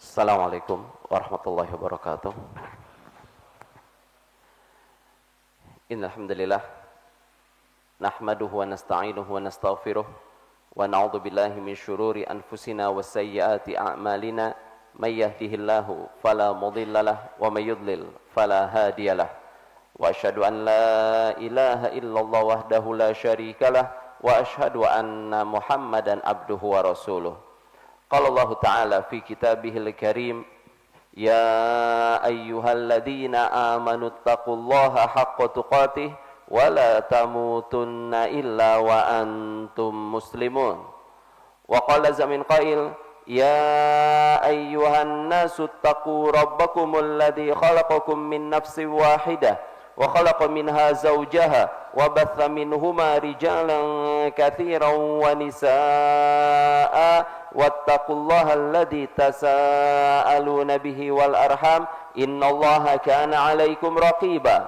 Assalamualaikum warahmatullahi wabarakatuh. Innal hamdalillah nahmaduhu wa nasta'inuhu wa nastaghfiruh wa na'udzu billahi min shururi anfusina wa sayyiati a'malina may yahdihillahu fala mudhillalah wa may yudlil fala hadiyalah wa asyhadu an la ilaha illallah wahdahu la syarikalah wa asyhadu anna Muhammadan abduhu wa rasuluh. Qala Allah Ta'ala fi kitabihil karim ya ayyuhalladzina amanu taqullaha haqqa tuqatih wa la tamutunna illa wa antum muslimun. Wa qala zamin qail ya ayyuhan nasu taqu rabbakumul ladzi khalaqakum min nafsin wahidah wa khalaqa minha zawjaha wa batha minhuma rijalan katsiran wa nisaa wattaqullaha alladzi tasaaluna bihi wal arham innallaha kana 'alaikum raqiba.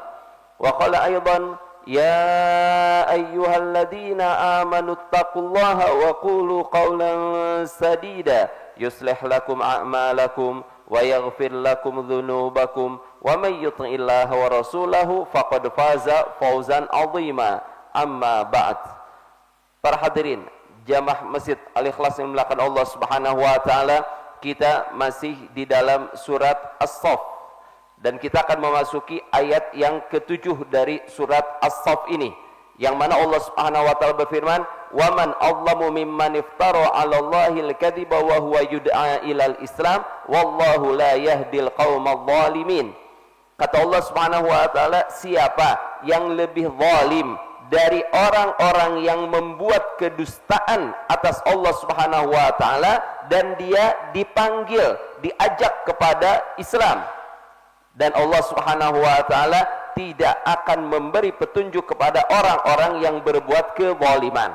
Wa qala aidan ya ayyuhalladzina amanu taqullaha wa qulu qawlan sadida yuslih lakum a'malakum wa yaghfir lakum dhunubakum wa may yuti'illaha wa rasulahu faqad faza fawzan 'azima. Amma ba'd. Para hadirin jamaah Masjid Al-Ikhlas yang dimuliakan Allah Subhanahu wa taala, kita masih di dalam surat As-Saff dan kita akan memasuki ayat yang ke-7 dari surat As-Saff ini, yang mana Allah Subhanahu wa taala berfirman, "Wa man adlamu mimman iftara 'ala Allahil kadhiba wa huwa yud'a ilal Islam wallahu la yahdil qaumadh dhalimin." Kata Allah Subhanahu wa taala, siapa yang lebih zalim dari orang-orang yang membuat kedustaan atas Allah Subhanahu wa taala dan dia dipanggil, diajak kepada Islam, dan Allah Subhanahu wa taala tidak akan memberi petunjuk kepada orang-orang yang berbuat kezaliman.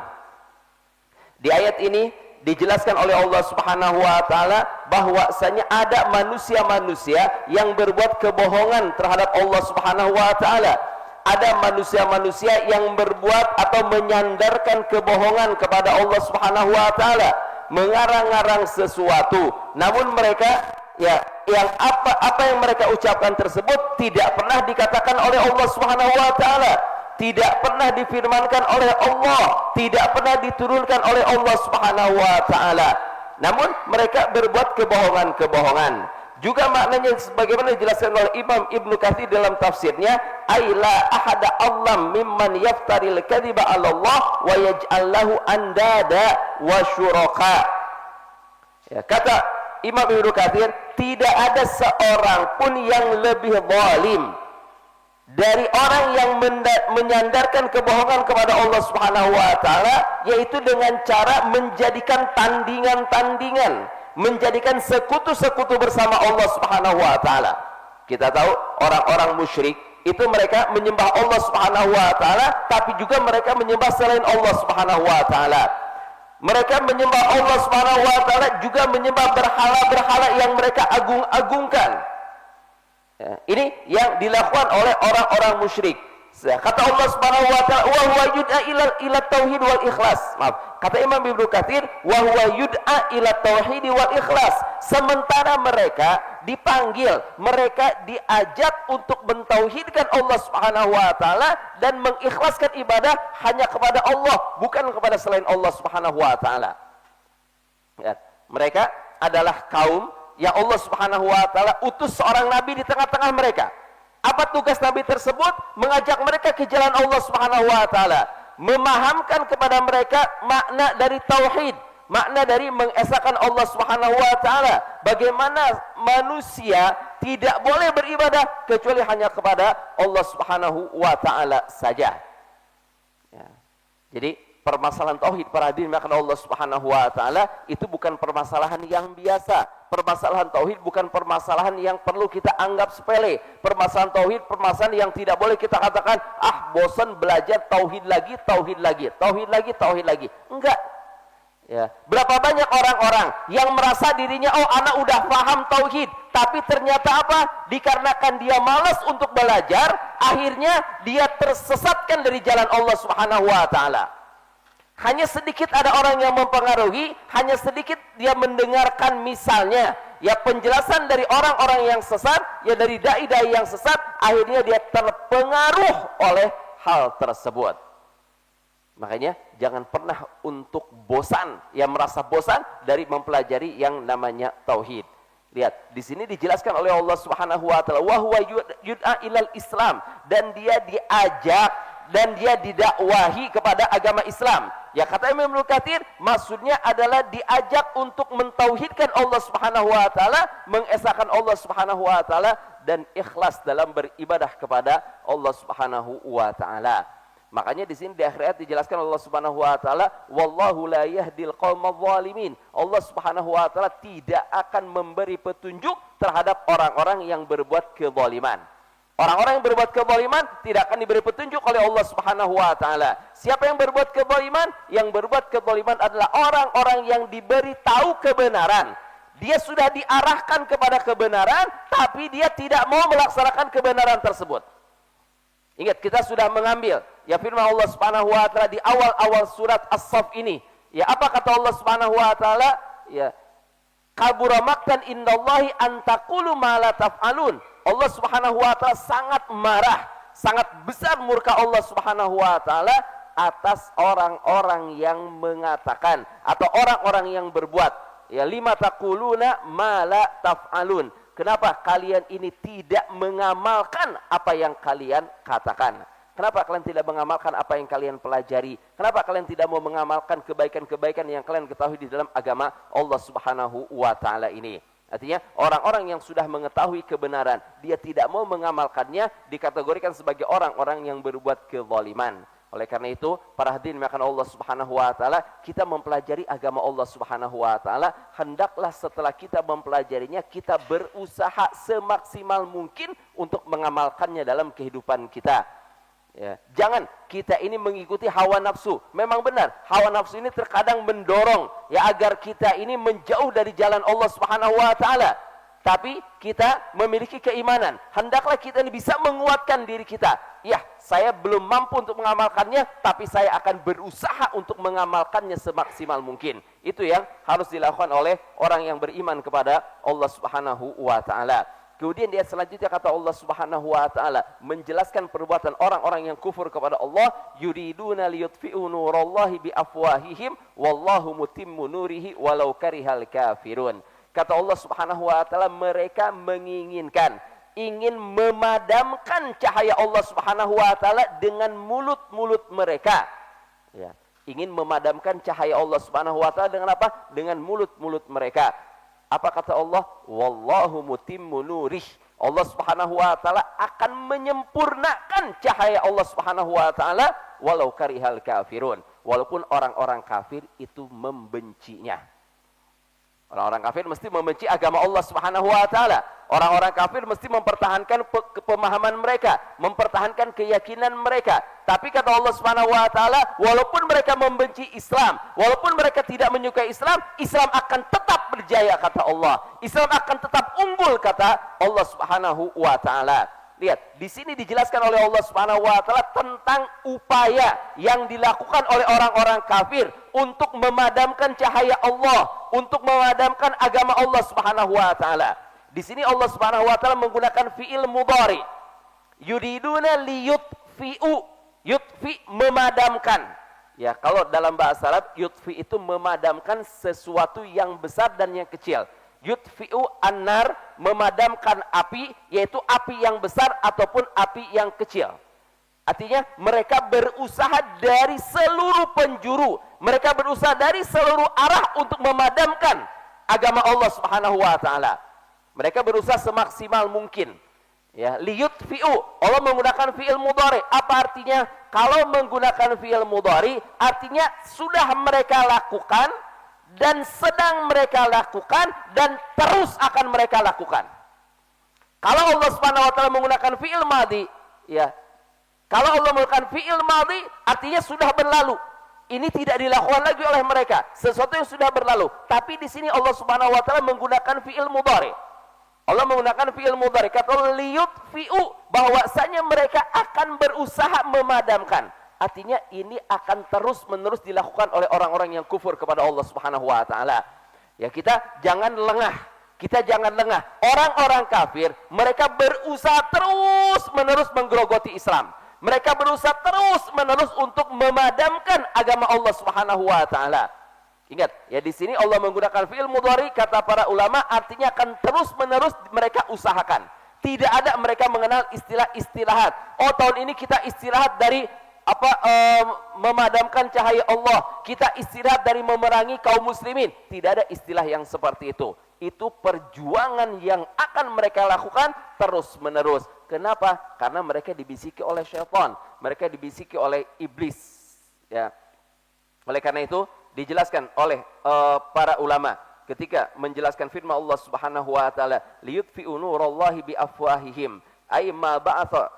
Di ayat ini dijelaskan oleh Allah Subhanahu wa taala bahwasanya ada manusia-manusia yang berbuat kebohongan terhadap Allah Subhanahu wa taala. Ada manusia-manusia yang berbuat atau menyandarkan kebohongan kepada Allah Subhanahu wa taala, mengarang-arang sesuatu, namun mereka yang apa yang mereka ucapkan tersebut tidak pernah dikatakan oleh Allah Subhanahu wa taala, tidak pernah difirmankan oleh Allah, tidak pernah diturunkan oleh Allah Subhanahu wa taala. Namun mereka berbuat kebohongan-kebohongan. Juga maknanya sebagaimana dijelaskan oleh Imam Ibnu Katsir dalam tafsirnya, aila ahada allam mimman yaftaril kadhiba 'ala Allah wa yaj'al lahu andada wa syuraka. Ya, kata Imam Ibnu Katsir, tidak ada seorang pun yang lebih zalim dari orang yang menyandarkan kebohongan kepada Allah Subhanahu wa taala, yaitu dengan cara menjadikan tandingan-tandingan, menjadikan sekutu-sekutu bersama Allah Subhanahu wa taala. Kita tahu orang-orang musyrik itu mereka menyembah Allah Subhanahu wa taala, tapi juga mereka menyembah selain Allah Subhanahu wa taala. Mereka menyembah Allah Subhanahu wa taala, juga menyembah berhala-berhala yang mereka agung-agungkan. Ya, ini yang dilakukan oleh orang-orang musyrik. Kata Allah Subhanahu wa taala, wa huwa yud'a ila tauhid wal ikhlas. Maaf, kata Imam Ibnu Katsir, wa huwa yud'a ila tauhid wal ikhlas. Sementara mereka dipanggil, mereka diajak untuk mentauhidkan Allah Subhanahu wa taala dan mengikhlaskan ibadah hanya kepada Allah, bukan kepada selain Allah Subhanahu wa taala. Ya, mereka adalah kaum yang Allah Subhanahu wa taala utus seorang nabi di tengah-tengah mereka. Apa tugas nabi tersebut? Mengajak mereka ke jalan Allah Subhanahu wa taala, memahamkan kepada mereka makna dari tauhid, makna dari mengesahkan Allah Subhanahu wa taala, bagaimana manusia tidak boleh beribadah kecuali hanya kepada Allah Subhanahu wa taala saja. Ya. Jadi permasalahan tauhid para hadirin karena Allah Subhanahu wa taala itu bukan permasalahan yang biasa. Permasalahan tauhid bukan permasalahan yang perlu kita anggap sepele. Permasalahan tauhid permasalahan yang tidak boleh kita katakan, ah bosan belajar tauhid lagi, tauhid lagi, tauhid lagi, tauhid lagi. Enggak. Ya. Berapa banyak orang-orang yang merasa dirinya, oh anak udah paham tauhid, tapi ternyata apa? Dikarenakan dia malas untuk belajar, akhirnya dia tersesatkan dari jalan Allah Subhanahu wa taala. Hanya sedikit ada orang yang mempengaruhi, hanya sedikit dia mendengarkan misalnya ya penjelasan dari orang-orang yang sesat, ya dari dai-dai yang sesat, akhirnya dia terpengaruh oleh hal tersebut. Makanya jangan pernah untuk bosan, ya merasa bosan dari mempelajari yang namanya tauhid. Lihat, di sini dijelaskan oleh Allah Subhanahu wa taala, wa huwa yud'a ilal Islam, dan dia diajak dan dia didakwahi kepada agama Islam. Ya kata Imam Ibnu Katsir, maksudnya adalah diajak untuk mentauhidkan Allah Subhanahu wa taala, mengesahkan Allah Subhanahu wa taala dan ikhlas dalam beribadah kepada Allah Subhanahu wa taala. Makanya di sini di akhir ayat dijelaskan Allah Subhanahu wa taala, wallahu la yahdil qaumadz zalimin. Allah Subhanahu wa taala tidak akan memberi petunjuk terhadap orang-orang yang berbuat kezaliman. Orang-orang yang berbuat kezaliman tidak akan diberi petunjuk oleh Allah Subhanahu wa taala. Siapa yang berbuat kezaliman? Yang berbuat kezaliman adalah orang-orang yang diberi tahu kebenaran. Dia sudah diarahkan kepada kebenaran, tapi dia tidak mau melaksanakan kebenaran tersebut. Ingat, kita sudah mengambil ya firman Allah Subhanahu wa taala di awal-awal surat As-Saff ini. Ya, apa kata Allah Subhanahu wa taala? Ya, kabura maqtan indallahi an taqulu ma la taf'alun. Allah Subhanahu wa taala sangat marah, sangat besar murka Allah Subhanahu wa taala atas orang-orang yang mengatakan atau orang-orang yang berbuat, ya lima taquluna ma la taf'alun. Kenapa kalian ini tidak mengamalkan apa yang kalian katakan? Kenapa kalian tidak mengamalkan apa yang kalian pelajari? Kenapa kalian tidak mau mengamalkan kebaikan-kebaikan yang kalian ketahui di dalam agama Allah Subhanahu wa taala ini? Artinya orang-orang yang sudah mengetahui kebenaran, dia tidak mau mengamalkannya, dikategorikan sebagai orang-orang yang berbuat kezaliman. Oleh karena itu, para hadirin dimuliakan Allah Subhanahu wa taala, kita mempelajari agama Allah Subhanahu wa taala, hendaklah setelah kita mempelajarinya, kita berusaha semaksimal mungkin untuk mengamalkannya dalam kehidupan kita. Ya, jangan kita ini mengikuti hawa nafsu. Memang benar, hawa nafsu ini terkadang mendorong ya agar kita ini menjauh dari jalan Allah Subhanahu wa taala. Tapi kita memiliki keimanan. Hendaklah kita ini bisa menguatkan diri kita. Ya, saya belum mampu untuk mengamalkannya, tapi saya akan berusaha untuk mengamalkannya semaksimal mungkin. Itu yang harus dilakukan oleh orang yang beriman kepada Allah Subhanahu wa taala. Kemudian dia selanjutnya kata Allah Subhanahu wa taala menjelaskan perbuatan orang-orang yang kufur kepada Allah, yuriduna liyutfi'u nurallahi biafwahihim wallahu mutimmu nurihi walau karihal kafirun. Kata Allah Subhanahu wa taala, mereka menginginkan, ingin memadamkan cahaya Allah Subhanahu wa taala dengan mulut-mulut mereka. Ya, ingin memadamkan cahaya Allah Subhanahu wa taala dengan apa? Dengan mulut-mulut mereka. Apa kata Allah? Wallahu mutimmu nurih. Allah Subhanahu wa taala akan menyempurnakan cahaya Allah Subhanahu wa taala walau karihal kafirun. Walaupun orang-orang kafir itu membencinya. Orang-orang kafir mesti membenci agama Allah Subhanahu wa taala. Orang-orang kafir mesti mempertahankan pemahaman mereka, mempertahankan keyakinan mereka. Tapi kata Allah Subhanahu wa taala, walaupun mereka membenci Islam, walaupun mereka tidak menyukai Islam, Islam akan tetap berjaya kata Allah. Islam akan tetap unggul kata Allah Subhanahu wa taala. Lihat, di sini dijelaskan oleh Allah Subhanahu wa taala tentang upaya yang dilakukan oleh orang-orang kafir untuk memadamkan cahaya Allah, untuk memadamkan agama Allah Subhanahu wa taala. Di sini Allah Subhanahu wa taala menggunakan fiil mudhari. Yuriduna liyutfi'u, yutfi memadamkan. Ya, kalau dalam bahasa Arab yutfi itu memadamkan sesuatu yang besar dan yang kecil. Yutfi'u annar, memadamkan api, yaitu api yang besar ataupun api yang kecil. Artinya mereka berusaha dari seluruh penjuru, mereka berusaha dari seluruh arah untuk memadamkan agama Allah Subhanahu wa taala. Mereka berusaha semaksimal mungkin. Ya, liyutfi'u, Allah menggunakan fi'il mudhari. Apa artinya? Kalau menggunakan fi'il mudhari, artinya sudah mereka lakukan dan sedang mereka lakukan dan terus akan mereka lakukan. Kalau Allah Subhanahu wa taala menggunakan fi'il madhi, ya. Kalau Allah menggunakan fi'il madhi, artinya sudah berlalu. Ini tidak dilakukan lagi oleh mereka, sesuatu yang sudah berlalu. Tapi di sini Allah Subhanahu wa taala menggunakan fi'il mudhari. Allah menggunakan fi'il mudhari, kata liyutfi'u, bahwasanya mereka akan berusaha memadamkan. Artinya ini akan terus-menerus dilakukan oleh orang-orang yang kufur kepada Allah Subhanahu wa taala. Ya, kita jangan lengah. Kita jangan lengah. Orang-orang kafir, mereka berusaha terus-menerus menggerogoti Islam. Mereka berusaha terus-menerus untuk memadamkan agama Allah Subhanahu wa taala. Ingat, ya di sini Allah menggunakan fi'il mudhari, kata para ulama artinya akan terus-menerus mereka usahakan. Tidak ada mereka mengenal istilah istirahat. Oh, tahun ini kita istirahat dari memadamkan cahaya Allah. Kita istirahat dari memerangi kaum muslimin. Tidak ada istilah yang seperti itu. Itu perjuangan yang akan mereka lakukan terus-menerus. Kenapa? Karena mereka dibisiki oleh syaitan. Mereka dibisiki oleh iblis. Ya. Oleh karena itu dijelaskan oleh para ulama ketika menjelaskan firman Allah Subhanahu wa taala, liyutfi'u nurallahi bi afwahihim, ay ma ba'atha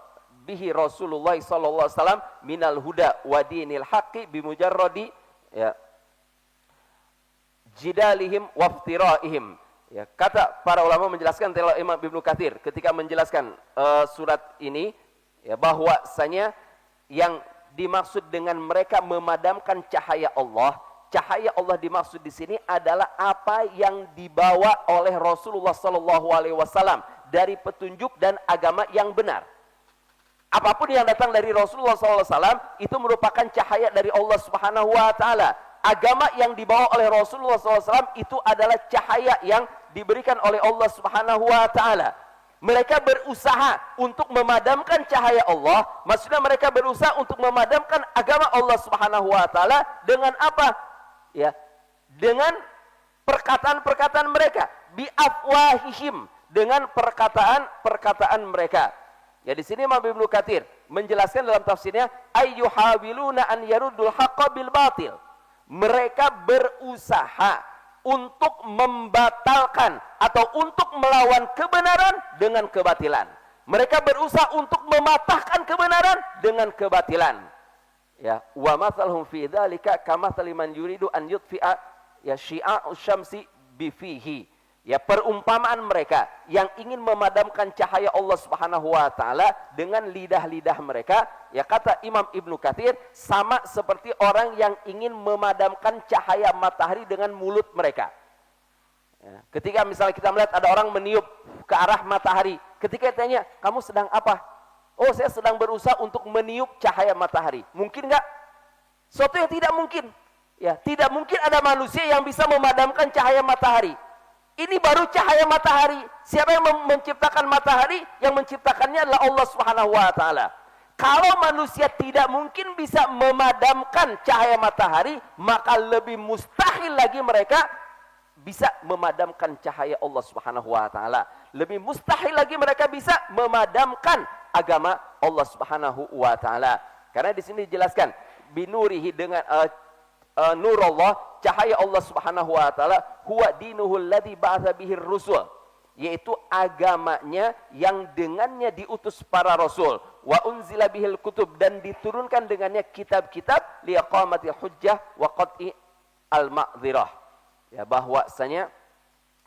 bihi Rasulullah sallallahu alaihi wasallam minal huda wa dinil haqqi bi mujarradi ya jidalihim waftiraihim. Ya, kata para ulama menjelaskan, telah Imam Ibnu Katsir ketika menjelaskan surat ini, ya, bahwasanya yang dimaksud dengan mereka memadamkan cahaya Allah dimaksud di sini adalah apa yang dibawa oleh Rasulullah sallallahu alaihi wasallam dari petunjuk dan agama yang benar. Apapun yang datang dari Rasulullah sallallahu alaihi wasallam itu merupakan cahaya dari Allah Subhanahu wa taala. Agama yang dibawa oleh Rasulullah sallallahu alaihi wasallam itu adalah cahaya yang diberikan oleh Allah Subhanahu wa taala. Mereka berusaha untuk memadamkan cahaya Allah, maksudnya mereka berusaha untuk memadamkan agama Allah Subhanahu wa taala dengan apa? Ya, dengan perkataan-perkataan mereka, bi afwahihim, dengan perkataan-perkataan mereka. Ya, di sini Imam Ibnu Katsir menjelaskan dalam tafsirnya, ayyuhawiluna an yaruddul haqqa bil batil. Mereka berusaha untuk membatalkan atau untuk melawan kebenaran dengan kebatilan. Mereka berusaha untuk mematahkan kebenaran dengan kebatilan. Ya, wa mathaluhum fi dzalika kamathali man yuridu an yutfi'a ya syi'a'us syamsi bifihi. Ya, perumpamaan mereka yang ingin memadamkan cahaya Allah Subhanahu wa taala dengan lidah-lidah mereka, ya kata Imam Ibnu Katsir, sama seperti orang yang ingin memadamkan cahaya matahari dengan mulut mereka. Ya, ketika misalnya kita melihat ada orang meniup ke arah matahari, ketika ditanya, "Kamu sedang apa?" "Oh, saya sedang berusaha untuk meniup cahaya matahari." Mungkin enggak? Suatu yang tidak mungkin. Ya, tidak mungkin ada manusia yang bisa memadamkan cahaya matahari. Ini baru cahaya matahari. Siapa yang menciptakan matahari? Yang menciptakannya adalah Allah Subhanahu wa taala. Kalau manusia tidak mungkin bisa memadamkan cahaya matahari, maka lebih mustahil lagi mereka bisa memadamkan cahaya Allah Subhanahu wa taala. Lebih mustahil lagi mereka bisa memadamkan agama Allah Subhanahu wa taala. Karena di sini dijelaskan binurihi, dengan nurullah, cahaya Allah Subhanahu wa taala, huwa dinuhul ladzi ba'atsa bihir rusul, yaitu agamanya yang dengannya diutus para rasul, wa unzila bihil kutub, dan diturunkan dengannya kitab-kitab, liqamatil hujjah wa qat'i al ma'dzirah. Ya, bahwasanya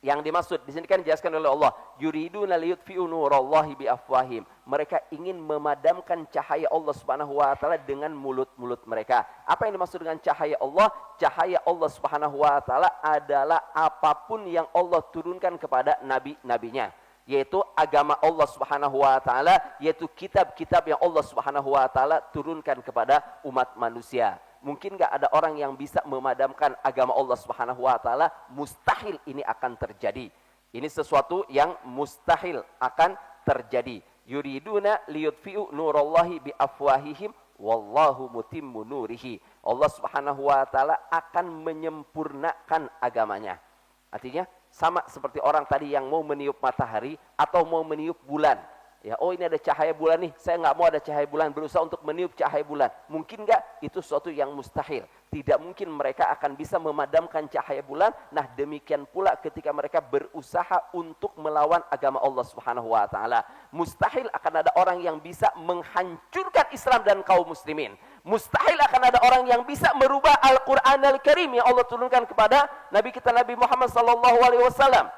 yang dimaksud di sini kan dijelaskan oleh Allah, yuriduna liyutfi'u nurallahi bi afwahim. Mereka ingin memadamkan cahaya Allah Subhanahu wa taala dengan mulut-mulut mereka. Apa yang dimaksud dengan cahaya Allah? Cahaya Allah Subhanahu wa taala adalah apapun yang Allah turunkan kepada nabi-nabinya, yaitu agama Allah Subhanahu wa taala, yaitu kitab-kitab yang Allah Subhanahu wa taala turunkan kepada umat manusia. Mungkin nggak ada orang yang bisa memadamkan agama Allah Subhanahu wa taala? Mustahil ini akan terjadi. Ini sesuatu yang mustahil akan terjadi. Yuriduna liyutfi'u nurallahi bi afwahihim wallahu mutimmu nurihi. Allah Subhanahu wa taala akan menyempurnakan agamanya. Artinya sama seperti orang tadi yang mau meniup matahari atau mau meniup bulan. Ya, oh ini ada cahaya bulan nih, saya nggak mau ada cahaya bulan, berusaha untuk meniup cahaya bulan. Mungkin nggak? Itu sesuatu yang mustahil. Tidak mungkin mereka akan bisa memadamkan cahaya bulan. Nah, demikian pula ketika mereka berusaha untuk melawan agama Allah Subhanahu wa taala. Mustahil akan ada orang yang bisa menghancurkan Islam dan kaum muslimin. Mustahil akan ada orang yang bisa merubah Al-Qur'an Al-Karim yang Allah turunkan kepada Nabi kita Nabi Muhammad sallallahu alaihi wasallam.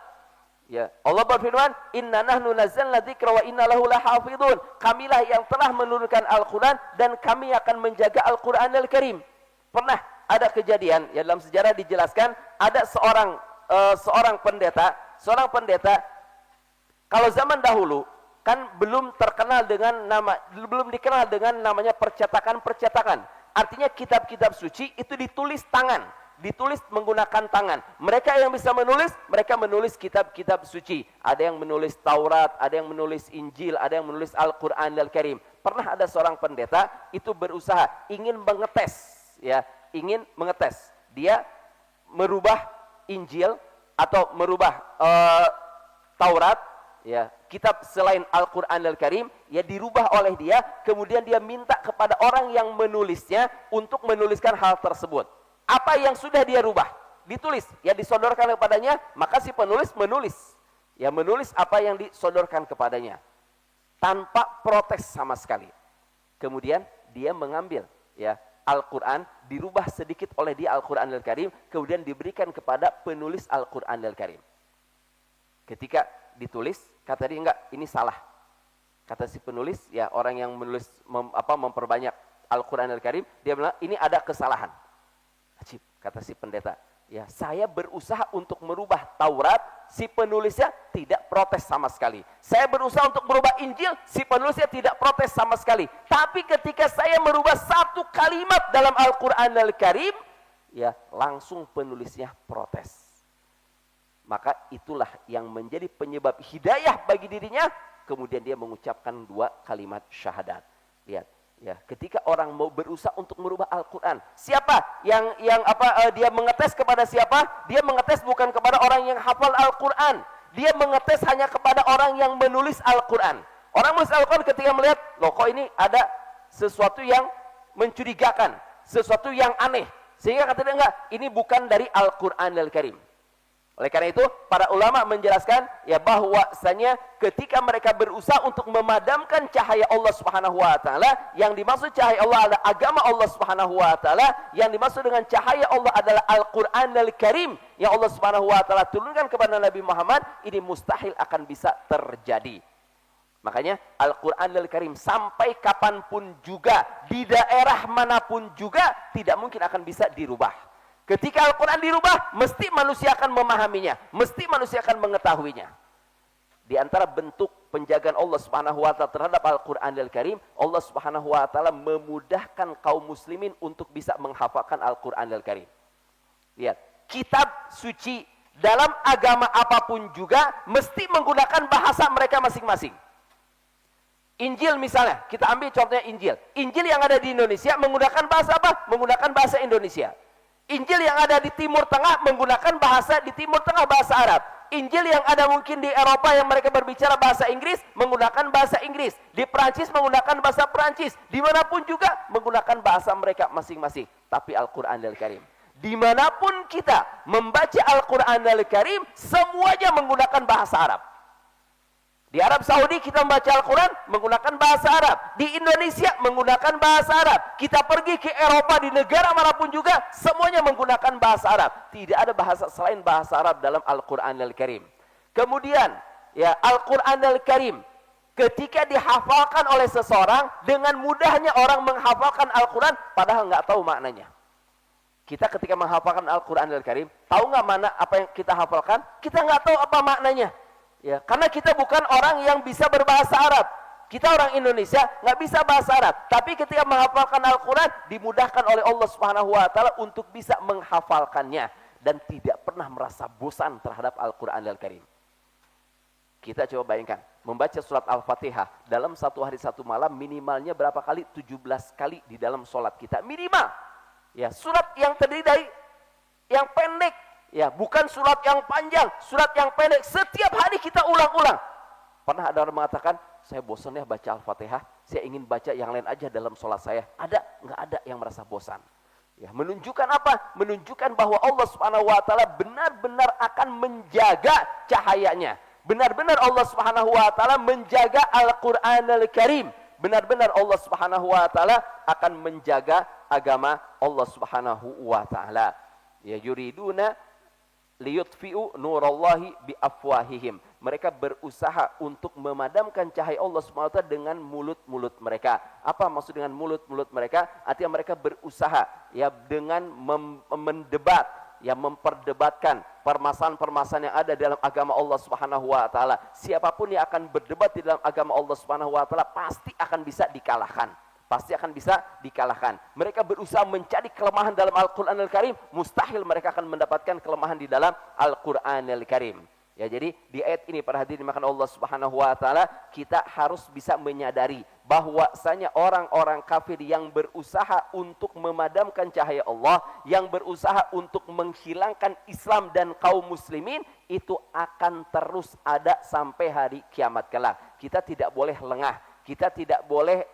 Ya, Allah berfirman, "Inna nahnu nazzalna dzikra wa inna lahu lahafidun." Kamilah yang telah menurunkan Al-Qur'an dan kami akan menjaga Al-Qur'an Al-Karim. Pernah ada kejadian, ya dalam sejarah dijelaskan, ada seorang pendeta seorang pendeta, kalau zaman dahulu kan belum dikenal dengan namanya percetakan-percetakan. Artinya kitab-kitab suci itu ditulis tangan, ditulis menggunakan tangan. Mereka yang bisa menulis, mereka menulis kitab-kitab suci. Ada yang menulis Taurat, ada yang menulis Injil, ada yang menulis Al-Qur'an Al-Karim. Pernah ada seorang pendeta itu berusaha ingin mengetes, ya, ingin mengetes. Dia merubah Injil atau merubah Taurat, ya, kitab selain Al-Qur'an Al-Karim, ya, dirubah oleh dia, kemudian dia minta kepada orang yang menulisnya untuk menuliskan hal tersebut. Apa yang sudah dia rubah, ditulis, ya, disodorkan kepadanya, maka si penulis menulis, ya, menulis apa yang disodorkan kepadanya tanpa protes sama sekali. Kemudian dia mengambil, ya, Al-Quran, dirubah sedikit oleh dia Al-Quran Al-Karim, kemudian diberikan kepada penulis Al-Quran Al-Karim. Ketika ditulis, kata dia, enggak, ini salah. Kata si penulis, ya, orang yang menulis memperbanyak Al-Quran Al-Karim, dia bilang ini ada kesalahan. Ajib, kata si pendeta, ya, saya berusaha untuk merubah Taurat, si penulisnya tidak protes sama sekali. Saya berusaha untuk merubah Injil, si penulisnya tidak protes sama sekali. Tapi ketika saya merubah satu kalimat dalam Al-Quran Al-Karim, ya, langsung penulisnya protes. Maka itulah yang menjadi penyebab hidayah bagi dirinya. Kemudian dia mengucapkan 2 kalimat syahadat. Lihat, ya, ketika orang mau berusaha untuk merubah Al-Quran, siapa dia mengetes kepada siapa? Dia mengetes bukan kepada orang yang hafal Al-Quran. Dia mengetes hanya kepada orang yang menulis Al-Quran. Orang menulis Al-Quran ketika melihat, loh, kok ini ada sesuatu yang mencurigakan, sesuatu yang aneh, sehingga kata dia, enggak, ini bukan dari Al-Quran Al-Karim. Oleh karena itu, para ulama menjelaskan, ya, bahwasanya ketika mereka berusaha untuk memadamkan cahaya Allah Subhanahu wa taala, yang dimaksud cahaya Allah adalah agama Allah Subhanahu wa taala, yang dimaksud dengan cahaya Allah adalah Al-Qur'an Al-Karim yang Allah Subhanahu wa taala turunkan kepada Nabi Muhammad, ini mustahil akan bisa terjadi. Makanya Al-Qur'an Al-Karim sampai kapanpun juga, di daerah manapun juga, tidak mungkin akan bisa dirubah. Ketika Al-Quran dirubah, mesti manusia akan memahaminya, mesti manusia akan mengetahuinya. Di antara bentuk penjagaan Allah Subhanahu wa taala terhadap Al-Quran Al-Karim, Allah Subhanahu wa taala memudahkan kaum muslimin untuk bisa menghafalkan Al-Quran Al-Karim. Lihat, kitab suci dalam agama apapun juga mesti menggunakan bahasa mereka masing-masing. Injil misalnya, kita ambil contohnya Injil. Injil yang ada di Indonesia menggunakan bahasa apa? Menggunakan bahasa Indonesia. Injil yang ada di Timur Tengah menggunakan bahasa di Timur Tengah, bahasa Arab. Injil yang ada mungkin di Eropa yang mereka berbicara bahasa Inggris, menggunakan bahasa Inggris. Di Perancis menggunakan bahasa Perancis. Dimanapun juga menggunakan bahasa mereka masing-masing. Tapi Al-Quran Al-Karim, dimanapun kita membaca Al-Quran Al-Karim, semuanya menggunakan bahasa Arab. Di Arab Saudi kita membaca Al-Quran menggunakan bahasa Arab. Di Indonesia menggunakan bahasa Arab. Kita pergi ke Eropa, di negara manapun juga, semuanya menggunakan bahasa Arab. Tidak ada bahasa selain bahasa Arab dalam Al-Quran Al-Karim. Kemudian, ya, Al-Quran Al-Karim ketika dihafalkan oleh seseorang, dengan mudahnya orang menghafalkan Al-Quran padahal nggak tahu maknanya. Kita ketika menghafalkan Al-Quran Al-Karim, tahu nggak mana apa yang kita hafalkan? Kita nggak tahu apa maknanya. Ya, karena kita bukan orang yang bisa berbahasa Arab. Kita orang Indonesia nggak bisa bahasa Arab. Tapi ketika menghafalkan Al-Quran, dimudahkan oleh Allah Subhanahu wa taala untuk bisa menghafalkannya dan tidak pernah merasa bosan terhadap Al-Quran Al-Karim. Kita coba bayangkan, membaca surat Al-Fatihah dalam satu hari satu malam minimalnya berapa kali? 17 kali di dalam sholat kita, minimal. Ya, surat yang terdiri dari yang pendek, ya, bukan surat yang panjang, surat yang pendek. Setiap hari kita ulang-ulang. Pernah ada orang mengatakan, saya bosan ya baca Al-Fatihah, saya ingin baca yang lain aja dalam sholat saya. Ada? Nggak ada yang merasa bosan. Ya, menunjukkan apa? Menunjukkan bahwa Allah Subhanahu wa taala benar-benar akan menjaga cahayanya. Benar-benar Allah Subhanahu wa taala menjaga Al-Qur'an Al-Karim. Benar-benar Allah Subhanahu wa taala akan menjaga agama Allah Subhanahu wa taala. Ya, yuriduna liyutfi'u nurallahi biafwahihim. Mereka berusaha untuk memadamkan cahaya Allah Subhanahu wa taala dengan mulut-mulut mereka. Apa maksud dengan mulut-mulut mereka? Artinya mereka berusaha, ya, dengan mendebat, yang memperdebatkan permasalahan-permasalahan yang ada dalam agama Allah Subhanahu wa taala. Siapapun yang akan berdebat di dalam agama Allah Subhanahu wa taala pasti akan bisa dikalahkan. Pasti akan bisa dikalahkan. Mereka berusaha mencari kelemahan dalam Al-Qur'anul Karim, mustahil mereka akan mendapatkan kelemahan di dalam Al-Qur'anul Karim. Ya, jadi di ayat ini para hadirin dimakan Allah Subhanahu wa taala, kita harus bisa menyadari bahwasanya orang-orang kafir yang berusaha untuk memadamkan cahaya Allah, yang berusaha untuk menghilangkan Islam dan kaum muslimin, itu akan terus ada sampai hari kiamat kelak. Kita tidak boleh lengah, kita tidak boleh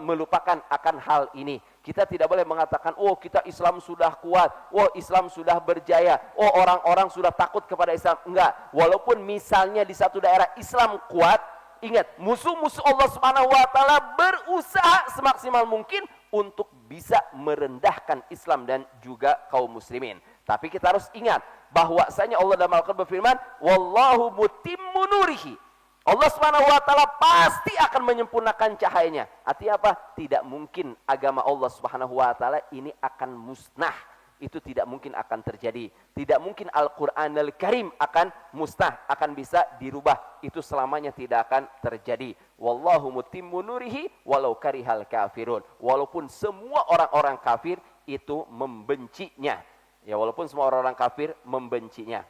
melupakan akan hal ini. Kita tidak boleh mengatakan, oh kita Islam sudah kuat, oh Islam sudah berjaya, oh orang-orang sudah takut kepada Islam. Enggak, walaupun misalnya di satu daerah Islam kuat, ingat, musuh-musuh Allah Subhanahu wa taala berusaha semaksimal mungkin untuk bisa merendahkan Islam dan juga kaum muslimin. Tapi kita harus ingat bahwasanya Allah dalam Al-Qur'an berfirman, wallahu mutimmu nurihi. Allah Subhanahu wa taala pasti akan menyempurnakan cahayanya. Artinya apa? Tidak mungkin agama Allah Subhanahu wa taala ini akan musnah. Itu tidak mungkin akan terjadi. Tidak mungkin Al-Qur'anul Karim akan musnah, akan bisa dirubah. Itu selamanya tidak akan terjadi. Wallahu mutimmu nurihi walau karihal kafirun. Walaupun semua orang-orang kafir itu membencinya. Ya, walaupun semua orang-orang kafir membencinya.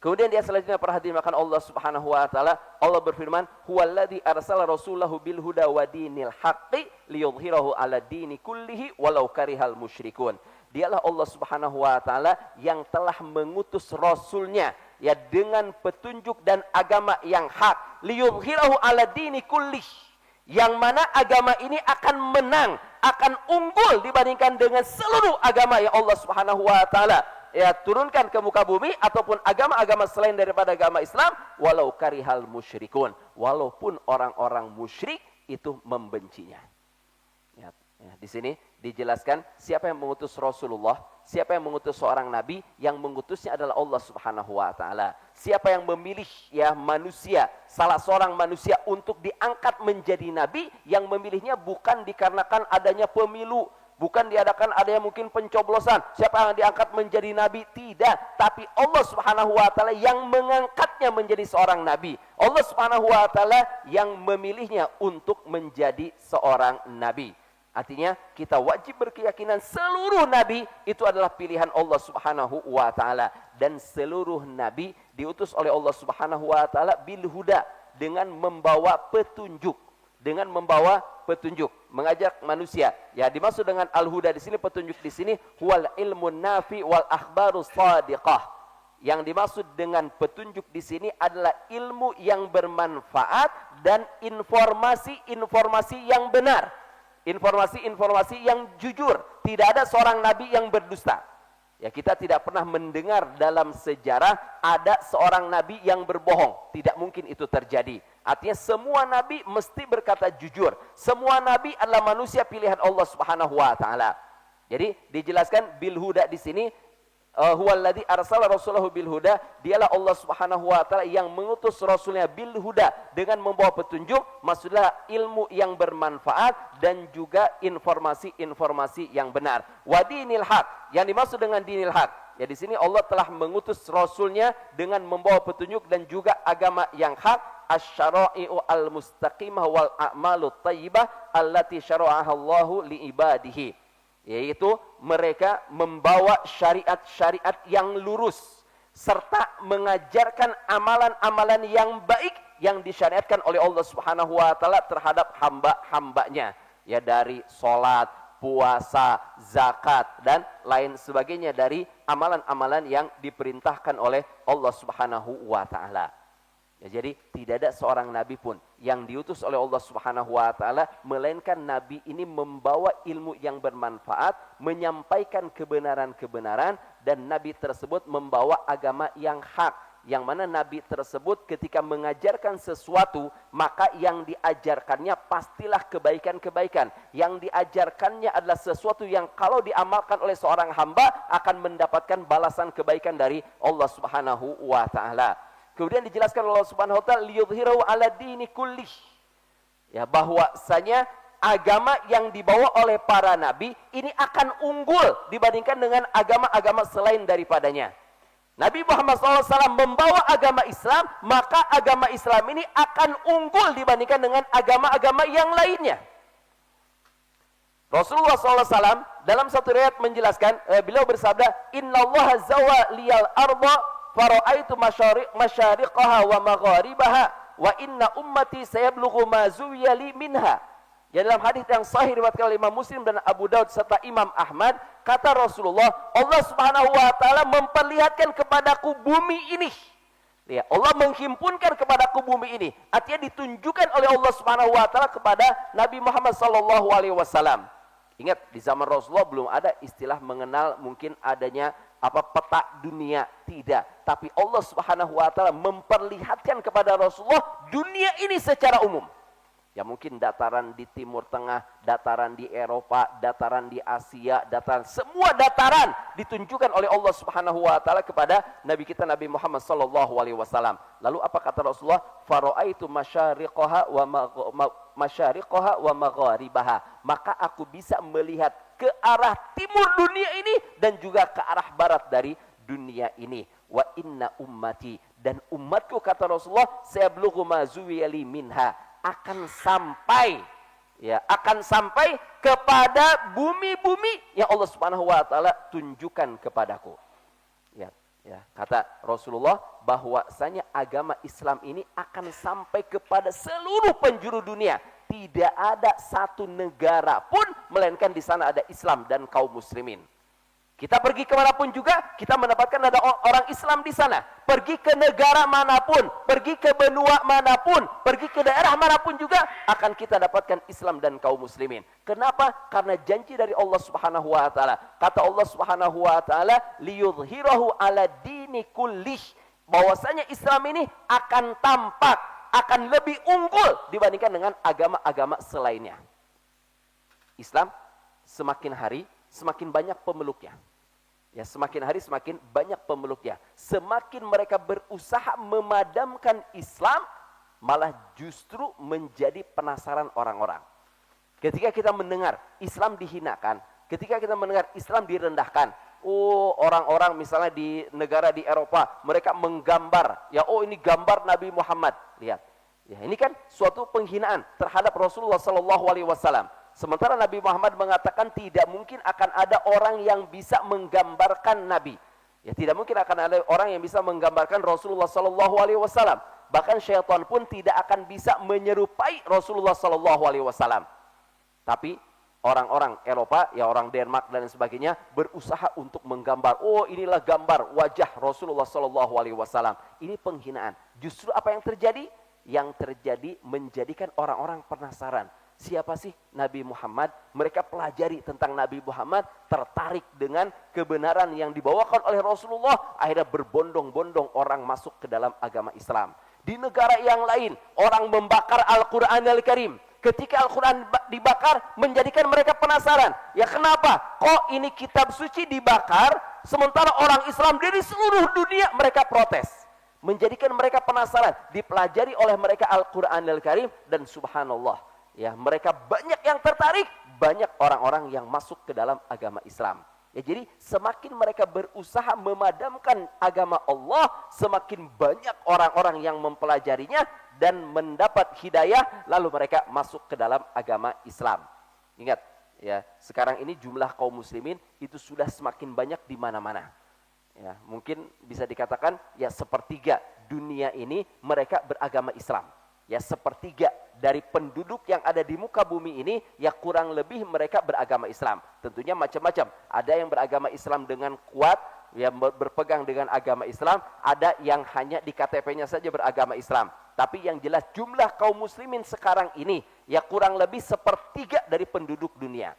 Kemudian dia selanjutnya perhatikan Allah Subhanahu wa taala, Allah berfirman, "Huwallazi arsala rasulahu bil huda wa dinil haqqi liyudhhirahu 'ala dini kullihi walau karihal musyrikun." Dialah Allah Subhanahu wa taala yang telah mengutus rasulnya ya dengan petunjuk dan agama yang hak, liyudhhirahu 'ala dini kullihi. Yang mana agama ini akan menang, akan unggul dibandingkan dengan seluruh agama yang Allah Subhanahu wa taala ya turunkan ke muka bumi ataupun agama-agama selain daripada agama Islam, walau karihal musyrikun, walaupun orang-orang musyrik itu membencinya. Ya, di sini dijelaskan siapa yang mengutus Rasulullah, siapa yang mengutus seorang nabi, yang mengutusnya adalah Allah Subhanahu wa taala. Siapa yang memilih ya manusia, salah seorang manusia untuk diangkat menjadi nabi, yang memilihnya bukan dikarenakan adanya pemilu, bukan diadakan adanya mungkin pencoblosan, siapa yang diangkat menjadi nabi, tidak. Tapi Allah Subhanahu wa taala yang mengangkatnya menjadi seorang nabi. Allah Subhanahu wa taala yang memilihnya untuk menjadi seorang nabi. Artinya kita wajib berkeyakinan seluruh nabi itu adalah pilihan Allah Subhanahu wa taala, dan seluruh nabi diutus oleh Allah Subhanahu wa taala bil huda, dengan membawa petunjuk, dengan membawa petunjuk, mengajak manusia. Ya, dimaksud dengan al-huda di sini, petunjuk di sini, huwal ilmun nafi wal akhbaru shadiqah. Yang dimaksud dengan petunjuk di sini adalah ilmu yang bermanfaat dan informasi-informasi yang benar. Informasi-informasi yang jujur. Tidak ada seorang nabi yang berdusta. Ya, kita tidak pernah mendengar dalam sejarah ada seorang nabi yang berbohong. Tidak mungkin itu terjadi. Artinya semua nabi mesti berkata jujur. Semua nabi adalah manusia pilihan Allah Subhanahu wa taala. Jadi dijelaskan bil huda di sini, huwallazi arsala rasulahu bil huda, dialah Allah Subhanahu wa taala yang mengutus rasulnya bil huda, dengan membawa petunjuk, maksudnya ilmu yang bermanfaat dan juga informasi-informasi yang benar. Wa dinil haq, yang dimaksud dengan dinil haq, ya di sini Allah telah mengutus rasulnya dengan membawa petunjuk dan juga agama yang hak, asy-syara'i'u al-mustaqimah wal a'malut thayyibah allati syara'aha Allahu li ibadihi. Yaitu mereka membawa syariat-syariat yang lurus serta mengajarkan amalan-amalan yang baik yang disyariatkan oleh Allah Subhanahu wa taala terhadap hamba-hambanya, ya dari salat, puasa, zakat dan lain sebagainya dari amalan-amalan yang diperintahkan oleh Allah Subhanahu wa taala. Ya, jadi tidak ada seorang nabi pun yang diutus oleh Allah Subhanahu wa taala melainkan nabi ini membawa ilmu yang bermanfaat, menyampaikan kebenaran-kebenaran, dan nabi tersebut membawa agama yang hak, yang mana nabi tersebut ketika mengajarkan sesuatu, maka yang diajarkannya pastilah kebaikan-kebaikan. Yang diajarkannya adalah sesuatu yang kalau diamalkan oleh seorang hamba akan mendapatkan balasan kebaikan dari Allah Subhanahu wa taala. Kemudian dijelaskan Allah Subhanahu wa taala liyudhhirahu 'ala dini kullih. Ya, bahwasanya agama yang dibawa oleh para nabi ini akan unggul dibandingkan dengan agama-agama selain daripadanya. Nabi Muhammad SAW membawa agama Islam, maka agama Islam ini akan unggul dibandingkan dengan agama-agama yang lainnya. Rasulullah SAW dalam satu riwayat menjelaskan, beliau bersabda, Innallaha zawa liyal arba fara'aitu masyariqaha wa magharibaha wa inna ummati sayablughu ma zuwiya li minha. Ya, dalam hadis yang sahih riwayatkan oleh Imam Muslim dan Abu Daud serta Imam Ahmad, kata Rasulullah, Allah Subhanahu wa taala memperlihatkan kepadaku bumi ini. Ya, Allah menghimpunkan kepadaku bumi ini. Artinya ditunjukkan oleh Allah Subhanahu wa taala kepada Nabi Muhammad sallallahu alaihi wasallam. Ingat, di zaman Rasulullah belum ada istilah mengenal mungkin adanya peta dunia, tidak. Tapi Allah Subhanahu wa taala memperlihatkan kepada Rasulullah dunia ini secara umum. Ya, mungkin dataran di Timur Tengah, dataran di Eropa, dataran di Asia, dataran, semua dataran ditunjukkan oleh Allah Subhanahu wa taala kepada Nabi kita Nabi Muhammad sallallahu alaihi wasallam. Lalu apa kata Rasulullah? Fara'aitu masyariqaha wa magharibaha. Maka aku bisa melihat ke arah timur dunia ini dan juga ke arah barat dari dunia ini. Wa inna ummati, dan umatku kata Rasulullah, sayablughu ma zuwiya li minha, akan sampai, ya, akan sampai kepada bumi-bumi yang Allah Subhanahu wa taala tunjukkan kepadaku. Ya, ya, kata Rasulullah bahwasanya agama Islam ini akan sampai kepada seluruh penjuru dunia. Tidak ada satu negara pun melainkan di sana ada Islam dan kaum muslimin. Kita pergi kemanapun juga, kita mendapatkan ada orang Islam di sana. Pergi ke negara manapun, pergi ke benua manapun, pergi ke daerah manapun juga, akan kita dapatkan Islam dan kaum muslimin. Kenapa? Karena janji dari Allah Subhanahu wa taala. Kata Allah Subhanahu wa taala, liyudhhirahu ala dini kullih. Bahwasanya Islam ini akan tampak, akan lebih unggul dibandingkan dengan agama-agama selainnya. Islam semakin hari semakin banyak pemeluknya. Ya, semakin hari semakin banyak pemeluknya. Semakin mereka berusaha memadamkan Islam, malah justru menjadi penasaran orang-orang. Ketika kita mendengar Islam dihinakan, ketika kita mendengar Islam direndahkan, oh, orang-orang misalnya di negara di Eropa, mereka menggambar, ya, oh ini gambar Nabi Muhammad. Lihat. Ya, ini kan suatu penghinaan terhadap Rasulullah sallallahu alaihi wasallam. Sementara Nabi Muhammad mengatakan tidak mungkin akan ada orang yang bisa menggambarkan Nabi. Ya, tidak mungkin akan ada orang yang bisa menggambarkan Rasulullah sallallahu alaihi wasallam. Bahkan syaitan pun tidak akan bisa menyerupai Rasulullah sallallahu alaihi wasallam. Tapi orang-orang Eropa, ya orang Denmark dan sebagainya berusaha untuk menggambar, oh inilah gambar wajah Rasulullah sallallahu alaihi wasallam. Ini penghinaan. Justru apa yang terjadi? Yang terjadi menjadikan orang-orang penasaran. Siapa sih Nabi Muhammad? Mereka pelajari tentang Nabi Muhammad, tertarik dengan kebenaran yang dibawakan oleh Rasulullah, akhirnya berbondong-bondong orang masuk ke dalam agama Islam. Di negara yang lain, orang membakar Al-Quran Al-Karim. Ketika Al-Quran dibakar, menjadikan mereka penasaran. Ya, kenapa? Kok ini kitab suci dibakar, sementara orang Islam dari seluruh dunia mereka protes. Menjadikan mereka penasaran. Dipelajari oleh mereka Al-Quran Al-Karim, dan subhanallah, ya, mereka banyak yang tertarik, banyak orang-orang yang masuk ke dalam agama Islam. Ya, jadi semakin mereka berusaha memadamkan agama Allah, semakin banyak orang-orang yang mempelajarinya dan mendapat hidayah, lalu mereka masuk ke dalam agama Islam. Ingat, ya, sekarang ini jumlah kaum muslimin itu sudah semakin banyak di mana-mana. Ya, mungkin bisa dikatakan ya sepertiga dunia ini mereka beragama Islam. Ya, sepertiga dari penduduk yang ada di muka bumi ini, ya kurang lebih mereka beragama Islam. Tentunya macam-macam. Ada yang beragama Islam dengan kuat, yang berpegang dengan agama Islam. Ada yang hanya di KTP-nya saja beragama Islam. Tapi yang jelas jumlah kaum muslimin sekarang ini, ya kurang lebih sepertiga dari penduduk dunia.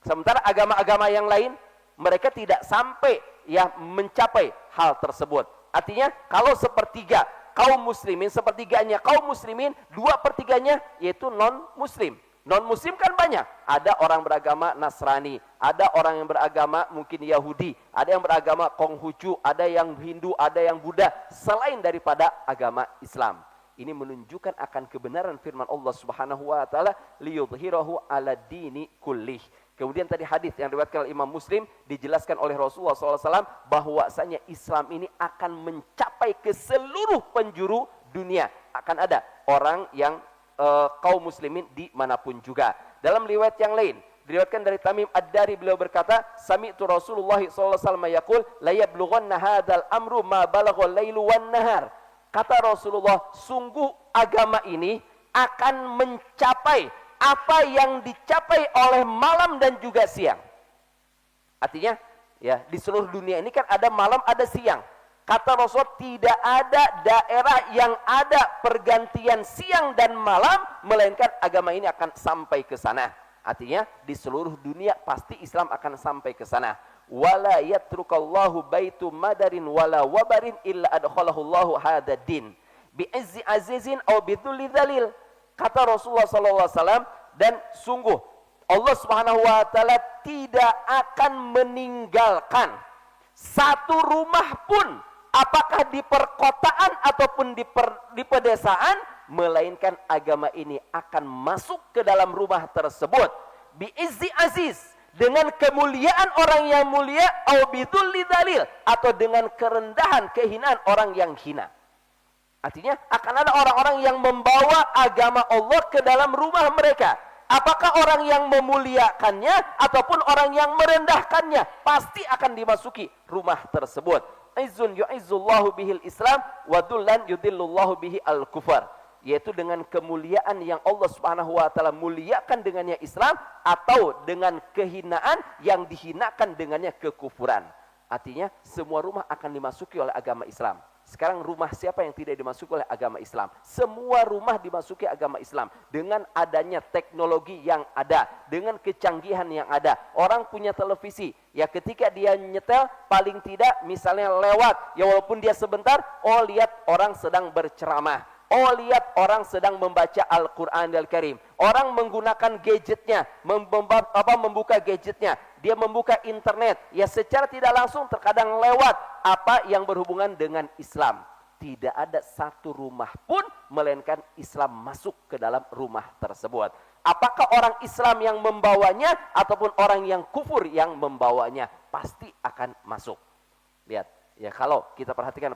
Sementara agama-agama yang lain, mereka tidak sampai ya mencapai hal tersebut. Artinya kalau sepertiga kaum muslimin, sepertiganya kaum muslimin, 2/3-nya yaitu non-muslim. Non-muslim kan banyak. Ada orang beragama Nasrani, ada orang yang beragama mungkin Yahudi, ada yang beragama Konghucu, ada yang Hindu, ada yang Buddha, selain daripada agama Islam. Ini menunjukkan akan kebenaran firman Allah Subhanahu wa taala, liyudhhirahu 'ala dini kullih. Kemudian tadi hadis yang diriwayatkan oleh Imam Muslim dijelaskan oleh Rasulullah SAW bahwasanya Islam ini akan mencapai ke seluruh penjuru dunia. Akan ada orang yang kaum muslimin dimanapun juga. Dalam riwayat yang lain diriwayatkan dari Tamim Ad-Dari, beliau berkata, sami'tu Rasulullah SAW yaqul la yablughanna hadzal amru ma balaghal lailu wan nahar. Kata Rasulullah, sungguh agama ini akan mencapai apa yang dicapai oleh malam dan juga siang. Artinya, ya, di seluruh dunia ini kan ada malam, ada siang. Kata Rasulullah, tidak ada daerah yang ada pergantian siang dan malam, melainkan agama ini akan sampai ke sana. Artinya, di seluruh dunia pasti Islam akan sampai ke sana. Wala yatrukallahu baitu madarin wala wabarin illa adkhalahullahu hadad din bi'izzi azizin aw bidhulli dzalil. Kata Rasulullah SAW, dan sungguh Allah Subhanahu wa taala tidak akan meninggalkan satu rumah pun, apakah di perkotaan ataupun di pedesaan, melainkan agama ini akan masuk ke dalam rumah tersebut bi'izzi aziz, dengan kemuliaan orang yang mulia, au bidhulli dzalil, atau dengan kerendahan, kehinaan orang yang hina. Artinya akan ada orang-orang yang membawa agama Allah ke dalam rumah mereka. Apakah orang yang memuliakannya ataupun orang yang merendahkannya, pasti akan dimasuki rumah tersebut. Izzun yu'izzullahu bihil Islam wa dhullan yudhillullahu bihi al-kufar. Yaitu dengan kemuliaan yang Allah Subhanahu wa taala muliakan dengannya Islam, atau dengan kehinaan yang dihinakan dengannya kekufuran. Artinya semua rumah akan dimasuki oleh agama Islam. Sekarang rumah siapa yang tidak dimasuki oleh agama Islam? Semua rumah dimasuki agama Islam. Dengan adanya teknologi yang ada, dengan kecanggihan yang ada. Orang punya televisi, ya ketika dia nyetel, paling tidak misalnya lewat, ya walaupun dia sebentar, oh lihat orang sedang berceramah. Oh lihat orang sedang membaca Al-Quran Al-Karim. Orang menggunakan gadgetnya, membuka gadgetnya. Dia membuka internet. Ya secara tidak langsung terkadang lewat apa yang berhubungan dengan Islam. Tidak ada satu rumah pun melainkan Islam masuk ke dalam rumah tersebut. Apakah orang Islam yang membawanya ataupun orang yang kufur yang membawanya, pasti akan masuk. Lihat. Ya kalau kita perhatikan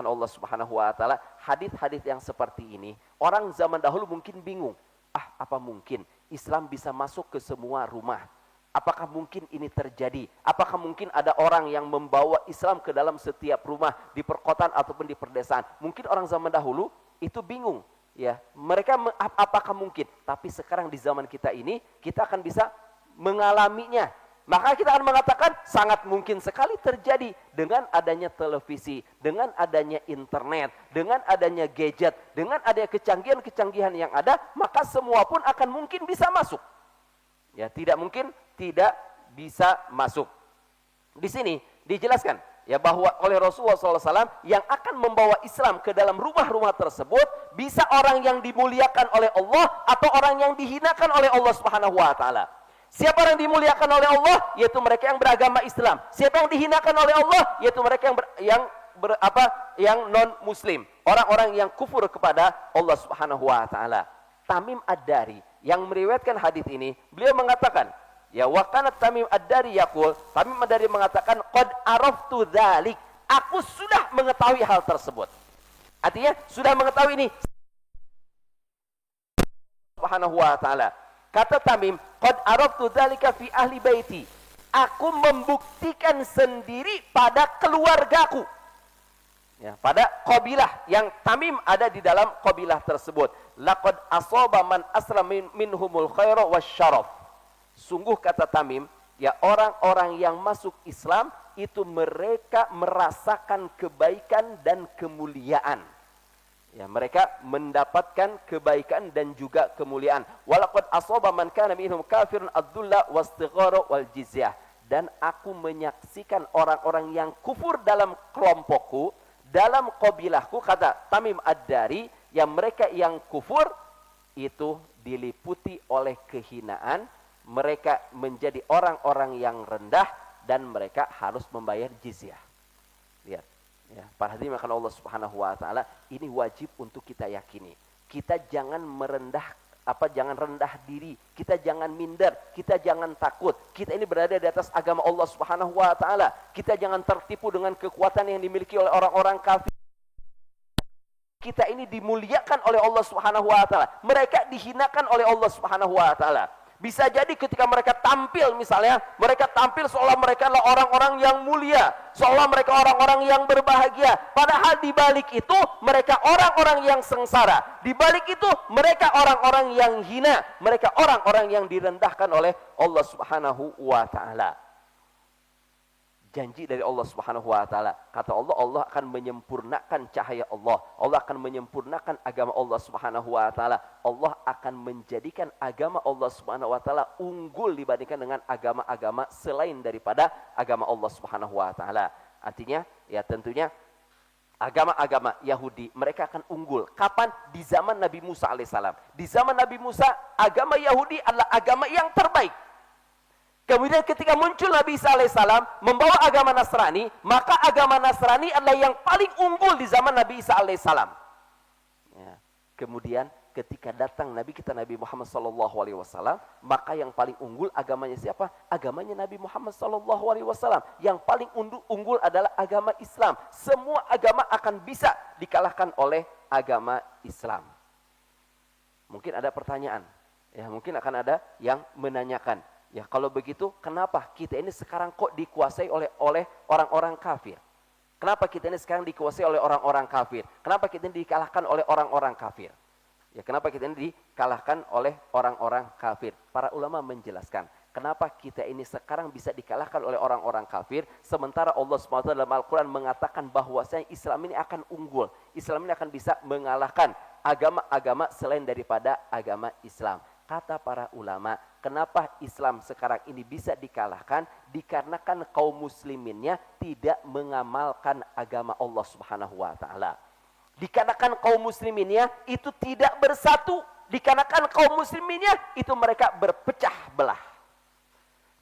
Allah Subhanahu wa taala, hadis-hadis yang seperti ini, orang zaman dahulu mungkin bingung. Apa mungkin Islam bisa masuk ke semua rumah? Apakah mungkin ini terjadi? Apakah mungkin ada orang yang membawa Islam ke dalam setiap rumah di perkotaan ataupun di perdesaan? Mungkin orang zaman dahulu itu bingung. Ya, mereka apakah mungkin? Tapi sekarang di zaman kita ini, kita akan bisa mengalaminya. Maka kita akan mengatakan sangat mungkin sekali terjadi dengan adanya televisi, dengan adanya internet, dengan adanya gadget, dengan adanya kecanggihan-kecanggihan yang ada, maka semua pun akan mungkin bisa masuk. Ya, tidak mungkin tidak bisa masuk. Di sini dijelaskan ya bahwa oleh Rasulullah SAW yang akan membawa Islam ke dalam rumah-rumah tersebut bisa orang yang dimuliakan oleh Allah atau orang yang dihinakan oleh Allah Subhanahu wa taala. Siapa yang dimuliakan oleh Allah? Yaitu mereka yang beragama Islam. Siapa yang dihinakan oleh Allah? Yaitu mereka yang non-muslim. Orang-orang yang kufur kepada Allah Subhanahu wa taala. Tamim Ad-Dari yang meriwayatkan hadis ini, beliau mengatakan, ya wa kana Tamim Ad-Dari yaqul, Tamim Ad-Dari mengatakan, qad araftu dzalik. Aku sudah mengetahui hal tersebut. Artinya sudah mengetahui ini Subhanahu wa taala. Kata Tamim, qad araftu dzalika fi ahli baiti. Aku membuktikan sendiri pada keluargaku. Ya, pada qabilah yang Tamim ada di dalam qabilah tersebut. Laqad asaba man aslama minhumul khaira wasyaraf. Sungguh kata Tamim, ya orang-orang yang masuk Islam itu mereka merasakan kebaikan dan kemuliaan. Ya, mereka mendapatkan kebaikan dan juga kemuliaan. Walaqad asaba man kana minhum kafirun adzulla wastighara wal jizyah. Dan aku menyaksikan orang-orang yang kufur dalam kelompokku, dalam qabilahku, kata Tamim Ad-Dari, yang mereka yang kufur itu diliputi oleh kehinaan, mereka menjadi orang-orang yang rendah dan mereka harus membayar jizyah. Lihat. Ya, para hadirin makan Allah Subhanahu wa taala, ini wajib untuk kita yakini. Kita jangan jangan rendah diri, kita jangan minder, kita jangan takut. Kita ini berada di atas agama Allah Subhanahu wa taala. Kita jangan tertipu dengan kekuatan yang dimiliki oleh orang-orang kafir. Kita ini dimuliakan oleh Allah Subhanahu wa taala. Mereka dihinakan oleh Allah Subhanahu wa taala. Bisa jadi ketika mereka tampil, misalnya mereka tampil seolah mereka adalah orang-orang yang mulia, seolah mereka orang-orang yang berbahagia, padahal di balik itu mereka orang-orang yang sengsara, di balik itu mereka orang-orang yang hina, mereka orang-orang yang direndahkan oleh Allah Subhanahu wa taala. Janji dari Allah Subhanahu wa taala. Kata Allah, Allah akan menyempurnakan cahaya Allah. Allah akan menyempurnakan agama Allah Subhanahu wa taala. Allah akan menjadikan agama Allah Subhanahu wa taala unggul dibandingkan dengan agama-agama selain daripada agama Allah Subhanahu wa taala. Artinya, ya tentunya agama-agama Yahudi mereka akan unggul. Kapan? Di zaman Nabi Musa alaihissalam. Di zaman Nabi Musa, agama Yahudi adalah agama yang terbaik. Kemudian ketika muncul Nabi Isa alaihissalam membawa agama Nasrani, maka agama Nasrani adalah yang paling unggul di zaman Nabi Isa alaihissalam. Ya. Kemudian ketika datang Nabi kita Nabi Muhammad SAW, maka yang paling unggul agamanya siapa? Agamanya Nabi Muhammad SAW. Yang paling unggul adalah agama Islam. Semua agama akan bisa dikalahkan oleh agama Islam. Mungkin ada pertanyaan, ya mungkin akan ada yang menanyakan. Ya kalau begitu, kenapa kita ini sekarang kok dikuasai oleh orang-orang kafir? Kenapa kita ini sekarang dikuasai oleh orang-orang kafir? Kenapa kita ini dikalahkan oleh orang-orang kafir? Ya kenapa kita ini dikalahkan oleh orang-orang kafir? Para ulama menjelaskan, kenapa kita ini sekarang bisa dikalahkan oleh orang-orang kafir, sementara Allah SWT dalam Al-Quran mengatakan bahwasanya Islam ini akan unggul. Islam ini akan bisa mengalahkan agama-agama selain daripada agama Islam. Kata para ulama, kenapa Islam sekarang ini bisa dikalahkan? Dikarenakan kaum musliminnya tidak mengamalkan agama Allah Subhanahu wa taala. Dikarenakan kaum musliminnya itu tidak bersatu, dikarenakan kaum musliminnya itu mereka berpecah belah.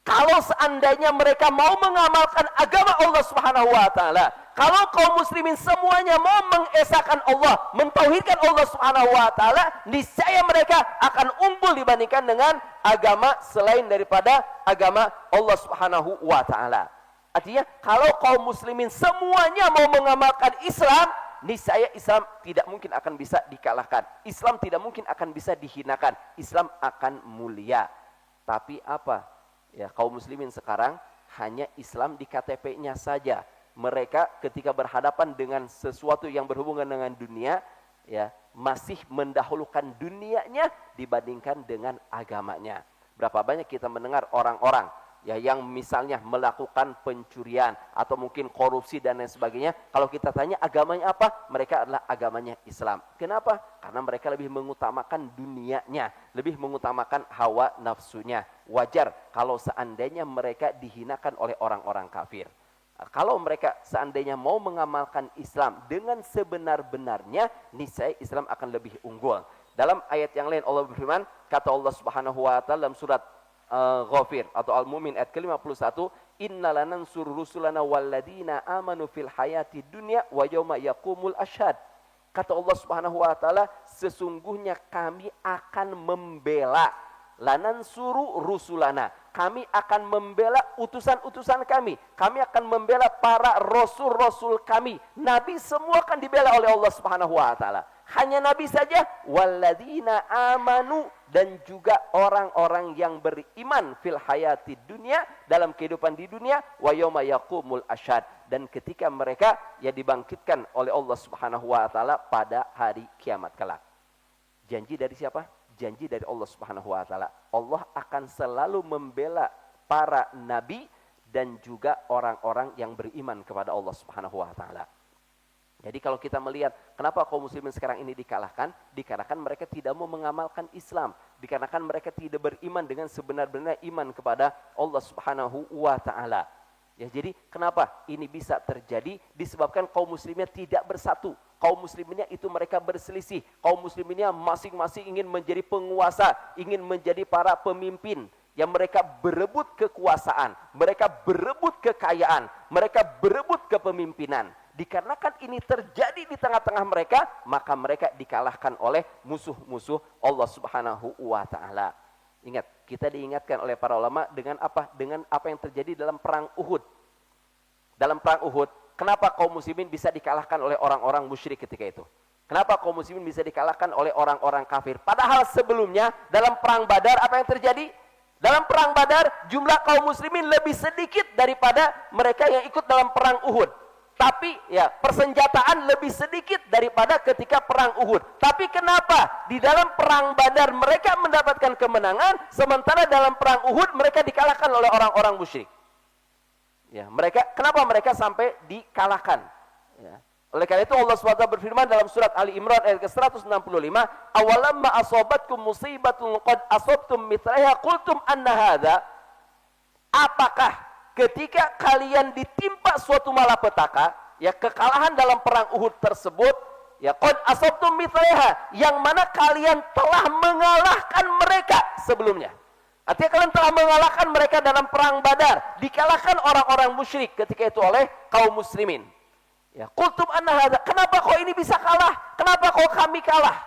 Kalau seandainya mereka mau mengamalkan agama Allah Subhanahu wa taala, kalau kaum muslimin semuanya mau mengesahkan Allah, mentauhidkan Allah Subhanahu wa taala, niscaya mereka akan unggul dibandingkan dengan agama selain daripada agama Allah Subhanahu wa taala. Artinya kalau kaum muslimin semuanya mau mengamalkan Islam, niscaya Islam tidak mungkin akan bisa dikalahkan. Islam tidak mungkin akan bisa dihinakan. Islam akan mulia. Tapi apa? Ya, kaum muslimin sekarang hanya Islam di KTP-nya saja. Mereka ketika berhadapan dengan sesuatu yang berhubungan dengan dunia, ya, masih mendahulukan dunianya dibandingkan dengan agamanya. Berapa banyak kita mendengar orang-orang ya yang misalnya melakukan pencurian atau mungkin korupsi dan lain sebagainya, kalau kita tanya agamanya apa, mereka adalah agamanya Islam. Kenapa? Karena mereka lebih mengutamakan dunianya, lebih mengutamakan hawa nafsunya. Wajar kalau seandainya mereka dihinakan oleh orang-orang kafir. Kalau mereka seandainya mau mengamalkan Islam dengan sebenar-benarnya, niscaya Islam akan lebih unggul. Dalam ayat yang lain Allah berfirman, kata Allah Subhanahu wa taala dalam surat Ghafir atau Al-Mu'min ayat ke-51, "Inna lanansur rusulana walladina amanu fil hayati dunya wa yauma yaqumul asyhad." Kata Allah Subhanahu wa taala, sesungguhnya kami akan membela, lanansuru rusulana, kami akan membela utusan-utusan kami. Kami akan membela para rasul-rasul kami. Nabi semua akan dibela oleh Allah Subhanahu wa taala. Hanya Nabi saja, walladzina amanu, dan juga orang-orang yang beriman fil hayati dunia, dalam kehidupan di dunia, wa yauma yaqumul asyhad, dan ketika mereka ya dibangkitkan oleh Allah Subhanahu wa taala pada hari kiamat kelak. Janji dari siapa? Janji dari Allah Subhanahu wa taala. Allah akan selalu membela para nabi dan juga orang-orang yang beriman kepada Allah Subhanahu wa taala. Jadi kalau kita melihat kenapa kaum muslimin sekarang ini dikalahkan, dikarenakan mereka tidak mau mengamalkan Islam, dikarenakan mereka tidak beriman dengan sebenar-benar iman kepada Allah Subhanahu wa taala. Ya, jadi kenapa ini bisa terjadi? Disebabkan kaum muslimnya tidak bersatu. Kaum musliminnya itu mereka berselisih. Kaum musliminnya masing-masing ingin menjadi penguasa, ingin menjadi para pemimpin. Yang mereka berebut kekuasaan, mereka berebut kekayaan, mereka berebut kepemimpinan. dikarenakan ini terjadi di tengah-tengah mereka, maka mereka dikalahkan oleh musuh-musuh Allah Subhanahu wa taala. Ingat, kita diingatkan oleh para ulama dengan apa? Dengan apa yang terjadi dalam perang Uhud. Dalam perang Uhud, kenapa kaum muslimin bisa dikalahkan oleh orang-orang musyrik ketika itu? Kenapa kaum muslimin bisa dikalahkan oleh orang-orang kafir? Padahal sebelumnya dalam perang Badar apa yang terjadi? Dalam perang Badar, jumlah kaum muslimin lebih sedikit daripada mereka yang ikut dalam perang Uhud. Tapi ya, persenjataan lebih sedikit daripada ketika perang Uhud. Tapi kenapa di dalam perang Badar mereka mendapatkan kemenangan, sementara dalam perang Uhud mereka dikalahkan oleh orang-orang musyrik? Ya, kenapa mereka sampai dikalahkan? Ya. Oleh karena itu Allah SWT berfirman dalam surat Ali Imran ayat ke-165, "Awalamma asobatkum musibatun qad asabtum mithlaiha qultum anna hadza?" Apakah ketika kalian ditimpa suatu malapetaka, ya kekalahan dalam perang Uhud tersebut, ya qad asabtum mithlaiha, yang mana kalian telah mengalahkan mereka sebelumnya. Artinya kalian telah mengalahkan mereka dalam perang Badar, dikalahkan orang-orang musyrik ketika itu oleh kaum muslimin. Ya, qultum anna hadza, kenapa kok ini bisa kalah? Kenapa kok kami kalah?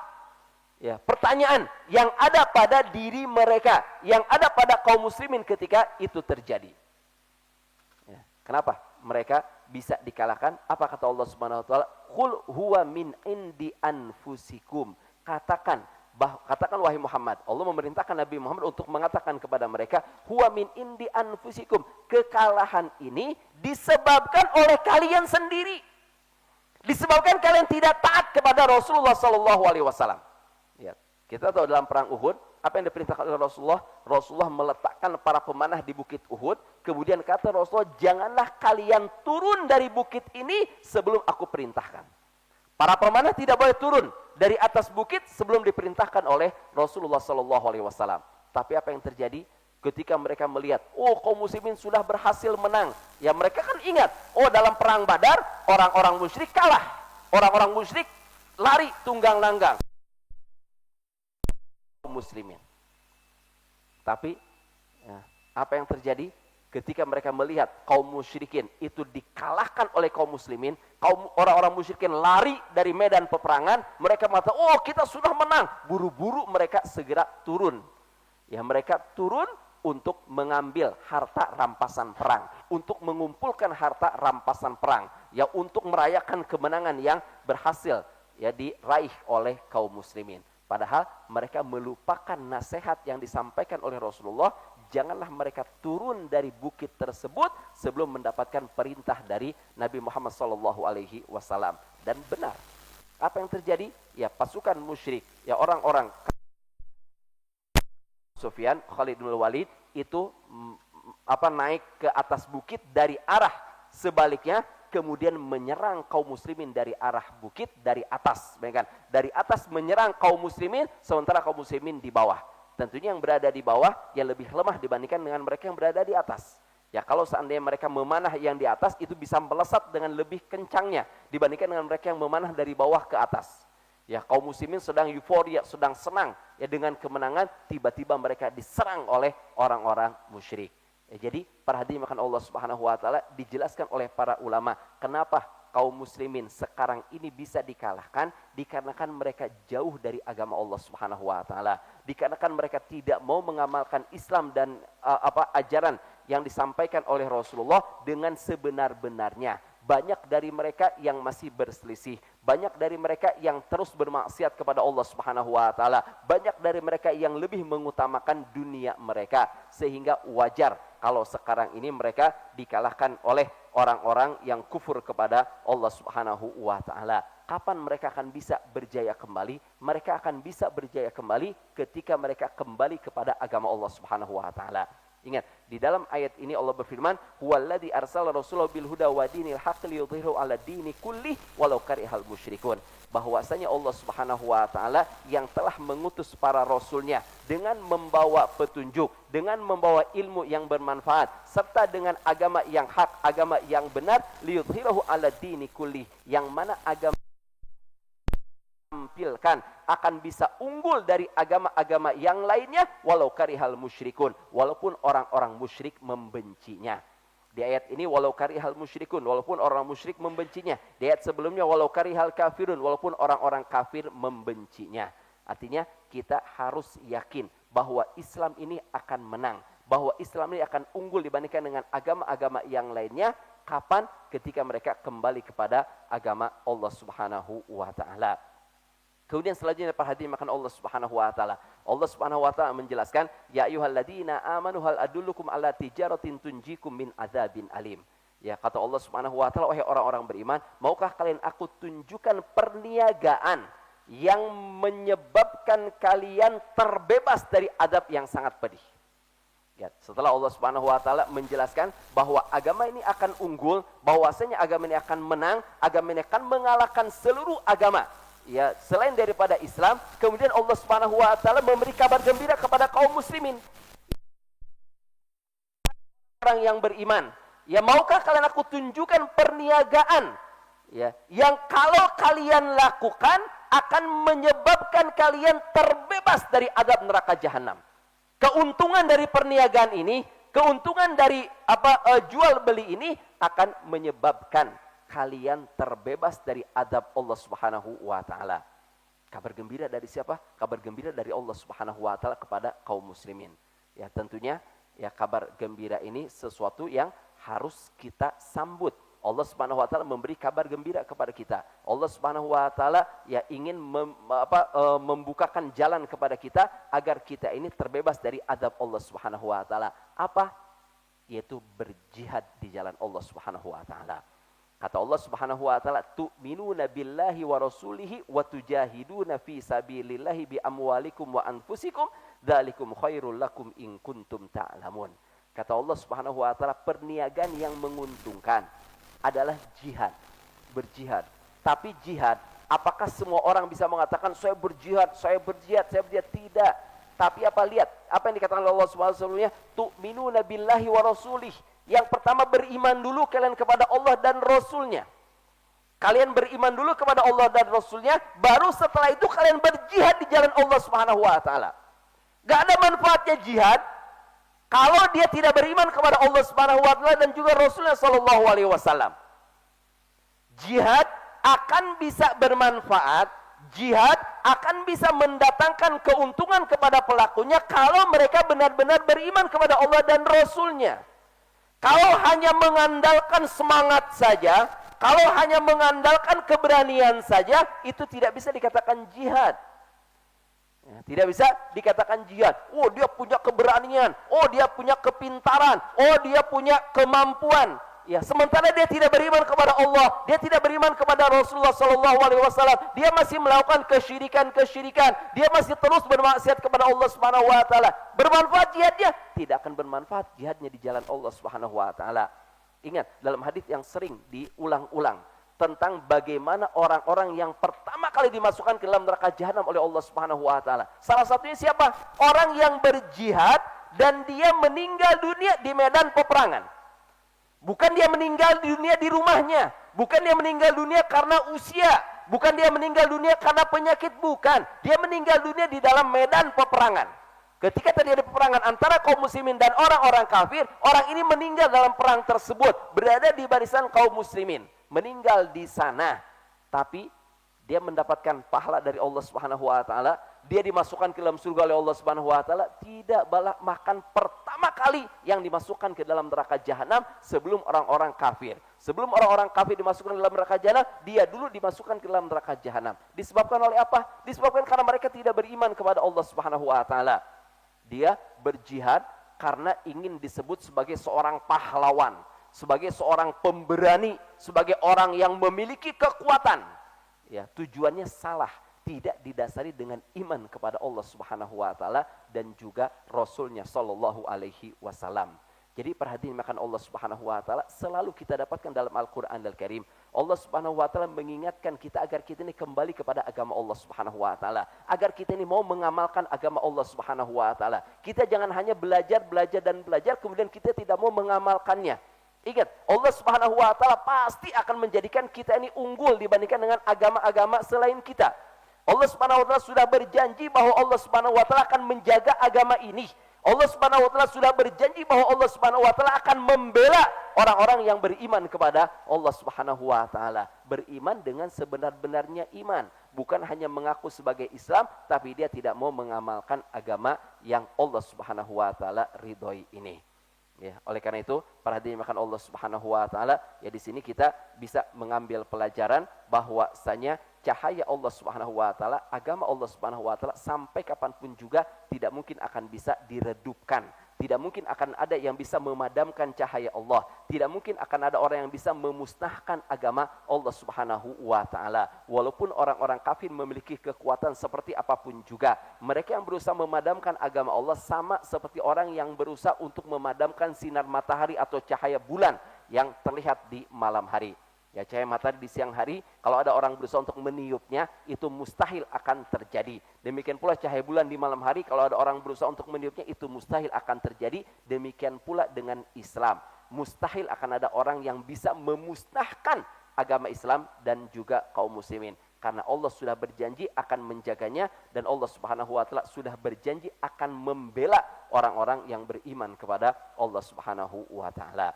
Ya, pertanyaan yang ada pada diri mereka, yang ada pada kaum muslimin ketika itu terjadi. Ya, kenapa mereka bisa dikalahkan? Apa kata Allah Subhanahu wa taala? Qul huwa min indi anfusikum. Katakan wahai Muhammad, Allah memerintahkan Nabi Muhammad untuk mengatakan kepada mereka, huwa min indi anfusikum. Kekalahan ini disebabkan oleh kalian sendiri. Disebabkan kalian tidak taat kepada Rasulullah Sallallahu Alaihi Wasallam. Ya, kita tahu dalam perang Uhud apa yang diperintahkan oleh Rasulullah. Rasulullah meletakkan para pemanah di bukit Uhud. Kemudian kata Rasulullah, janganlah kalian turun dari bukit ini sebelum aku perintahkan. Para pemanah tidak boleh turun dari atas bukit sebelum diperintahkan oleh Rasulullah Sallallahu Alaihi Wasallam. Tapi apa yang terjadi? Ketika mereka melihat, oh kaum muslimin sudah berhasil menang. Ya mereka kan ingat, oh dalam perang Badar, orang-orang musyrik kalah. Orang-orang musyrik lari tunggang langgang. Kaum muslimin. Tapi, ya, apa yang terjadi? Ketika mereka melihat kaum musyrikin itu dikalahkan oleh kaum muslimin, orang-orang musyrikin lari dari medan peperangan, mereka mengatakan, oh kita sudah menang. Buru-buru mereka segera turun. Ya mereka turun untuk mengambil harta rampasan perang, untuk mengumpulkan harta rampasan perang, ya untuk merayakan kemenangan yang berhasil ya diraih oleh kaum muslimin. Padahal mereka melupakan nasihat yang disampaikan oleh Rasulullah, janganlah mereka turun dari bukit tersebut sebelum mendapatkan perintah dari Nabi Muhammad SAW. Dan benar, apa yang terjadi? Ya pasukan musyrik, ya orang-orang Sufyan, Khalid bin Walid itu naik ke atas bukit dari arah sebaliknya, kemudian menyerang kaum muslimin dari arah bukit dari atas, bayangkan, dari atas menyerang kaum muslimin sementara kaum muslimin di bawah. Tentunya yang berada di bawah yang lebih lemah dibandingkan dengan mereka yang berada di atas. Ya kalau seandainya mereka memanah yang di atas itu bisa melesat dengan lebih kencangnya dibandingkan dengan mereka yang memanah dari bawah ke atas. Ya kaum muslimin sedang euforia, sedang senang ya dengan kemenangan, tiba-tiba mereka diserang oleh orang-orang musyrik. Ya, jadi para hadirin makan Allah Subhanahu wa taala, dijelaskan oleh para ulama kenapa kaum muslimin sekarang ini bisa dikalahkan, dikarenakan mereka jauh dari agama Allah Subhanahu wa taala, dikarenakan mereka tidak mau mengamalkan Islam dan ajaran yang disampaikan oleh Rasulullah dengan sebenar-benarnya. Banyak dari mereka yang masih berselisih, banyak dari mereka yang terus bermaksiat kepada Allah Subhanahu wa taala, banyak dari mereka yang lebih mengutamakan dunia mereka, sehingga wajar kalau sekarang ini mereka dikalahkan oleh orang-orang yang kufur kepada Allah Subhanahu wa taala. Kapan mereka akan bisa berjaya kembali? Mereka akan bisa berjaya kembali ketika mereka kembali kepada agama Allah Subhanahu wa taala. Ingat, di dalam ayat ini Allah berfirman, "Huwallazi arsala rasulahu bil huda wa dinil haqqi liyudhhirahu 'ala dini kullih walau karihal musyrikun." Bahwasanya Allah Subhanahu wa taala yang telah mengutus para rasulnya dengan membawa petunjuk, dengan membawa ilmu yang bermanfaat, serta dengan agama yang hak, agama yang benar, liyudhhirahu 'ala dini kullih, yang mana agama tampilkan akan bisa unggul dari agama-agama yang lainnya walau karihal musyrikun, walaupun orang-orang musyrik membencinya. Di ayat ini walau karihal musyrikun, walaupun orang musyrik membencinya. Di ayat sebelumnya walau karihal kafirun, walaupun orang-orang kafir membencinya. Artinya kita harus yakin bahwa Islam ini akan menang, bahwa Islam ini akan unggul dibandingkan dengan agama-agama yang lainnya. Kapan? Ketika mereka kembali kepada agama Allah Subhanahu wa taala. Kemudian selanjutnya perhatikan makan Allah Subhanahu wa taala. Allah Subhanahu wa taala menjelaskan, ya ayyuhalladzina amanu hal adullukum ala tijaratin tunjikum min adzabin alim. Ya, kata Allah Subhanahu wa taala, wahai orang-orang beriman, maukah kalian aku tunjukkan perniagaan yang menyebabkan kalian terbebas dari adab yang sangat pedih. Ya, setelah Allah Subhanahu wa taala menjelaskan bahwa agama ini akan unggul, bahwasanya agama ini akan menang, agama ini akan mengalahkan seluruh agama. Ya, selain daripada Islam, kemudian Allah Subhanahu wa taala memberi kabar gembira kepada kaum muslimin. Orang yang beriman, ya maukah kalian aku tunjukkan perniagaan ya yang kalau kalian lakukan akan menyebabkan kalian terbebas dari azab neraka jahanam. Keuntungan dari perniagaan ini, keuntungan dari jual beli ini akan menyebabkan kalian terbebas dari adab Allah Subhanahu wa taala. Kabar gembira dari siapa? Kabar gembira dari Allah Subhanahu wa taala kepada kaum muslimin. Ya, tentunya ya kabar gembira ini sesuatu yang harus kita sambut. Allah Subhanahu wa taala memberi kabar gembira kepada kita. Allah Subhanahu wa taala ya ingin membukakan jalan kepada kita agar kita ini terbebas dari adab Allah Subhanahu wa taala. Apa? Yaitu berjihad di jalan Allah Subhanahu wa taala. Kata Allah Subhanahu wa taala, tu'minuna billahi wa rasulihi wa tujahiduna fi sabilillahi bi amwalikum wa anfusikum dzalikum khairul lakum in kuntum ta'lamun. Kata Allah Subhanahu wa taala, perniagaan yang menguntungkan adalah jihad, berjihad. Tapi jihad, apakah semua orang bisa mengatakan saya berjihad, saya berjihad, saya berjihad? Tidak. Tapi apa, lihat apa yang dikatakan oleh Allah Subhanahu wa taala, tu'minuna billahi wa rasulihi. Yang pertama, beriman dulu kalian kepada Allah dan Rasulnya. Kalian beriman dulu kepada Allah dan Rasulnya, baru setelah itu kalian berjihad di jalan Allah Subhanahu wa taala. Gak ada manfaatnya jihad kalau dia tidak beriman kepada Allah Subhanahu wa taala dan juga Rasulnya sallallahu alaihi wasallam. Jihad akan bisa bermanfaat, jihad akan bisa mendatangkan keuntungan kepada pelakunya kalau mereka benar-benar beriman kepada Allah dan Rasulnya. Kalau hanya mengandalkan semangat saja, kalau hanya mengandalkan keberanian saja, itu tidak bisa dikatakan jihad. Ya, tidak bisa dikatakan jihad. Oh, dia punya keberanian, oh dia punya kepintaran, oh dia punya kemampuan. Ya, sementara dia tidak beriman kepada Allah, dia tidak beriman kepada Rasulullah sallallahu alaihi wasallam, dia masih melakukan kesyirikan, dia masih terus bermaksiat kepada Allah Subhanahu wa taala. Bermanfaat jihadnya? Tidak akan bermanfaat jihadnya di jalan Allah Subhanahu wa taala. Ingat, dalam hadis yang sering diulang-ulang tentang bagaimana orang-orang yang pertama kali dimasukkan ke dalam neraka jahanam oleh Allah Subhanahu wa taala. Salah satunya siapa? Orang yang berjihad dan dia meninggal dunia di medan peperangan. Bukan dia meninggal dunia di rumahnya, bukan dia meninggal dunia karena usia, bukan dia meninggal dunia karena penyakit, bukan. Dia meninggal dunia di dalam medan peperangan. Ketika terjadi peperangan antara kaum muslimin dan orang-orang kafir, orang ini meninggal dalam perang tersebut, berada di barisan kaum muslimin, meninggal di sana. Tapi dia mendapatkan pahala dari Allah Subhanahu wa taala, dia dimasukkan ke dalam surga oleh Allah Subhanahu wa taala, tidak bahkan pertama kali yang dimasukkan ke dalam neraka jahanam sebelum orang-orang kafir. Sebelum orang-orang kafir dimasukkan ke dalam neraka jahanam, dia dulu dimasukkan ke dalam neraka jahanam. Disebabkan oleh apa? Disebabkan karena mereka tidak beriman kepada Allah Subhanahu wa taala. Dia berjihad karena ingin disebut sebagai seorang pahlawan, sebagai seorang pemberani, sebagai orang yang memiliki kekuatan. Ya, tujuannya salah, tidak didasari dengan iman kepada Allah Subhanahu wa taala dan juga Rasulnya sallallahu alaihi wasallam. Jadi perhatian makan Allah Subhanahu wa taala selalu kita dapatkan dalam Al-Qur'an Al-Karim. Allah Subhanahu wa taala mengingatkan kita agar kita ini kembali kepada agama Allah Subhanahu wa taala, agar kita ini mau mengamalkan agama Allah Subhanahu wa taala. Kita jangan hanya belajar kemudian kita tidak mau mengamalkannya. Ingat, Allah Subhanahu wa taala pasti akan menjadikan kita ini unggul dibandingkan dengan agama-agama selain kita. Allah Subhanahu wa taala sudah berjanji bahwa Allah Subhanahu wa taala akan menjaga agama ini. Allah Subhanahu wa taala sudah berjanji bahwa Allah Subhanahu wa taala akan membela orang-orang yang beriman kepada Allah Subhanahu wa taala. Beriman dengan sebenar-benarnya iman, bukan hanya mengaku sebagai Islam tapi dia tidak mau mengamalkan agama yang Allah Subhanahu wa taala ridhoi ini. Ya, oleh karena itu, para hadirin makan Allah Subhanahu wa taala, ya di sini kita bisa mengambil pelajaran bahwasanya cahaya Allah Subhanahu wa taala, agama Allah Subhanahu wa taala sampai kapanpun juga tidak mungkin akan bisa diredupkan. Tidak mungkin akan ada yang bisa memadamkan cahaya Allah. Tidak mungkin akan ada orang yang bisa memusnahkan agama Allah Subhanahu wa taala. Walaupun orang-orang kafir memiliki kekuatan seperti apapun juga, mereka yang berusaha memadamkan agama Allah sama seperti orang yang berusaha untuk memadamkan sinar matahari atau cahaya bulan yang terlihat di malam hari. Ya, cahaya matahari di siang hari, kalau ada orang berusaha untuk meniupnya, itu mustahil akan terjadi. Demikian pula cahaya bulan di malam hari, kalau ada orang berusaha untuk meniupnya, itu mustahil akan terjadi. Demikian pula dengan Islam. Mustahil akan ada orang yang bisa memusnahkan agama Islam dan juga kaum muslimin. Karena Allah sudah berjanji akan menjaganya, dan Allah Subhanahu wa taala sudah berjanji akan membela orang-orang yang beriman kepada Allah Subhanahu wa taala.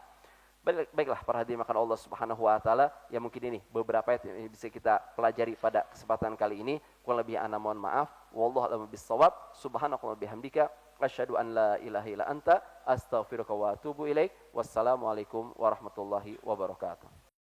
Baiklah para hadirin makan Allah Subhanahu wa taala, ya mungkin ini beberapa yang bisa kita pelajari pada kesempatan kali ini. Kurang lebih ana mohon maaf. Wallahu a'lam bissawab. Subhanakallahumma bihamdika asyhadu an la ilaha illa anta astaghfiruka wa atubu ilaik. Wassalamualaikum warahmatullahi wabarakatuh.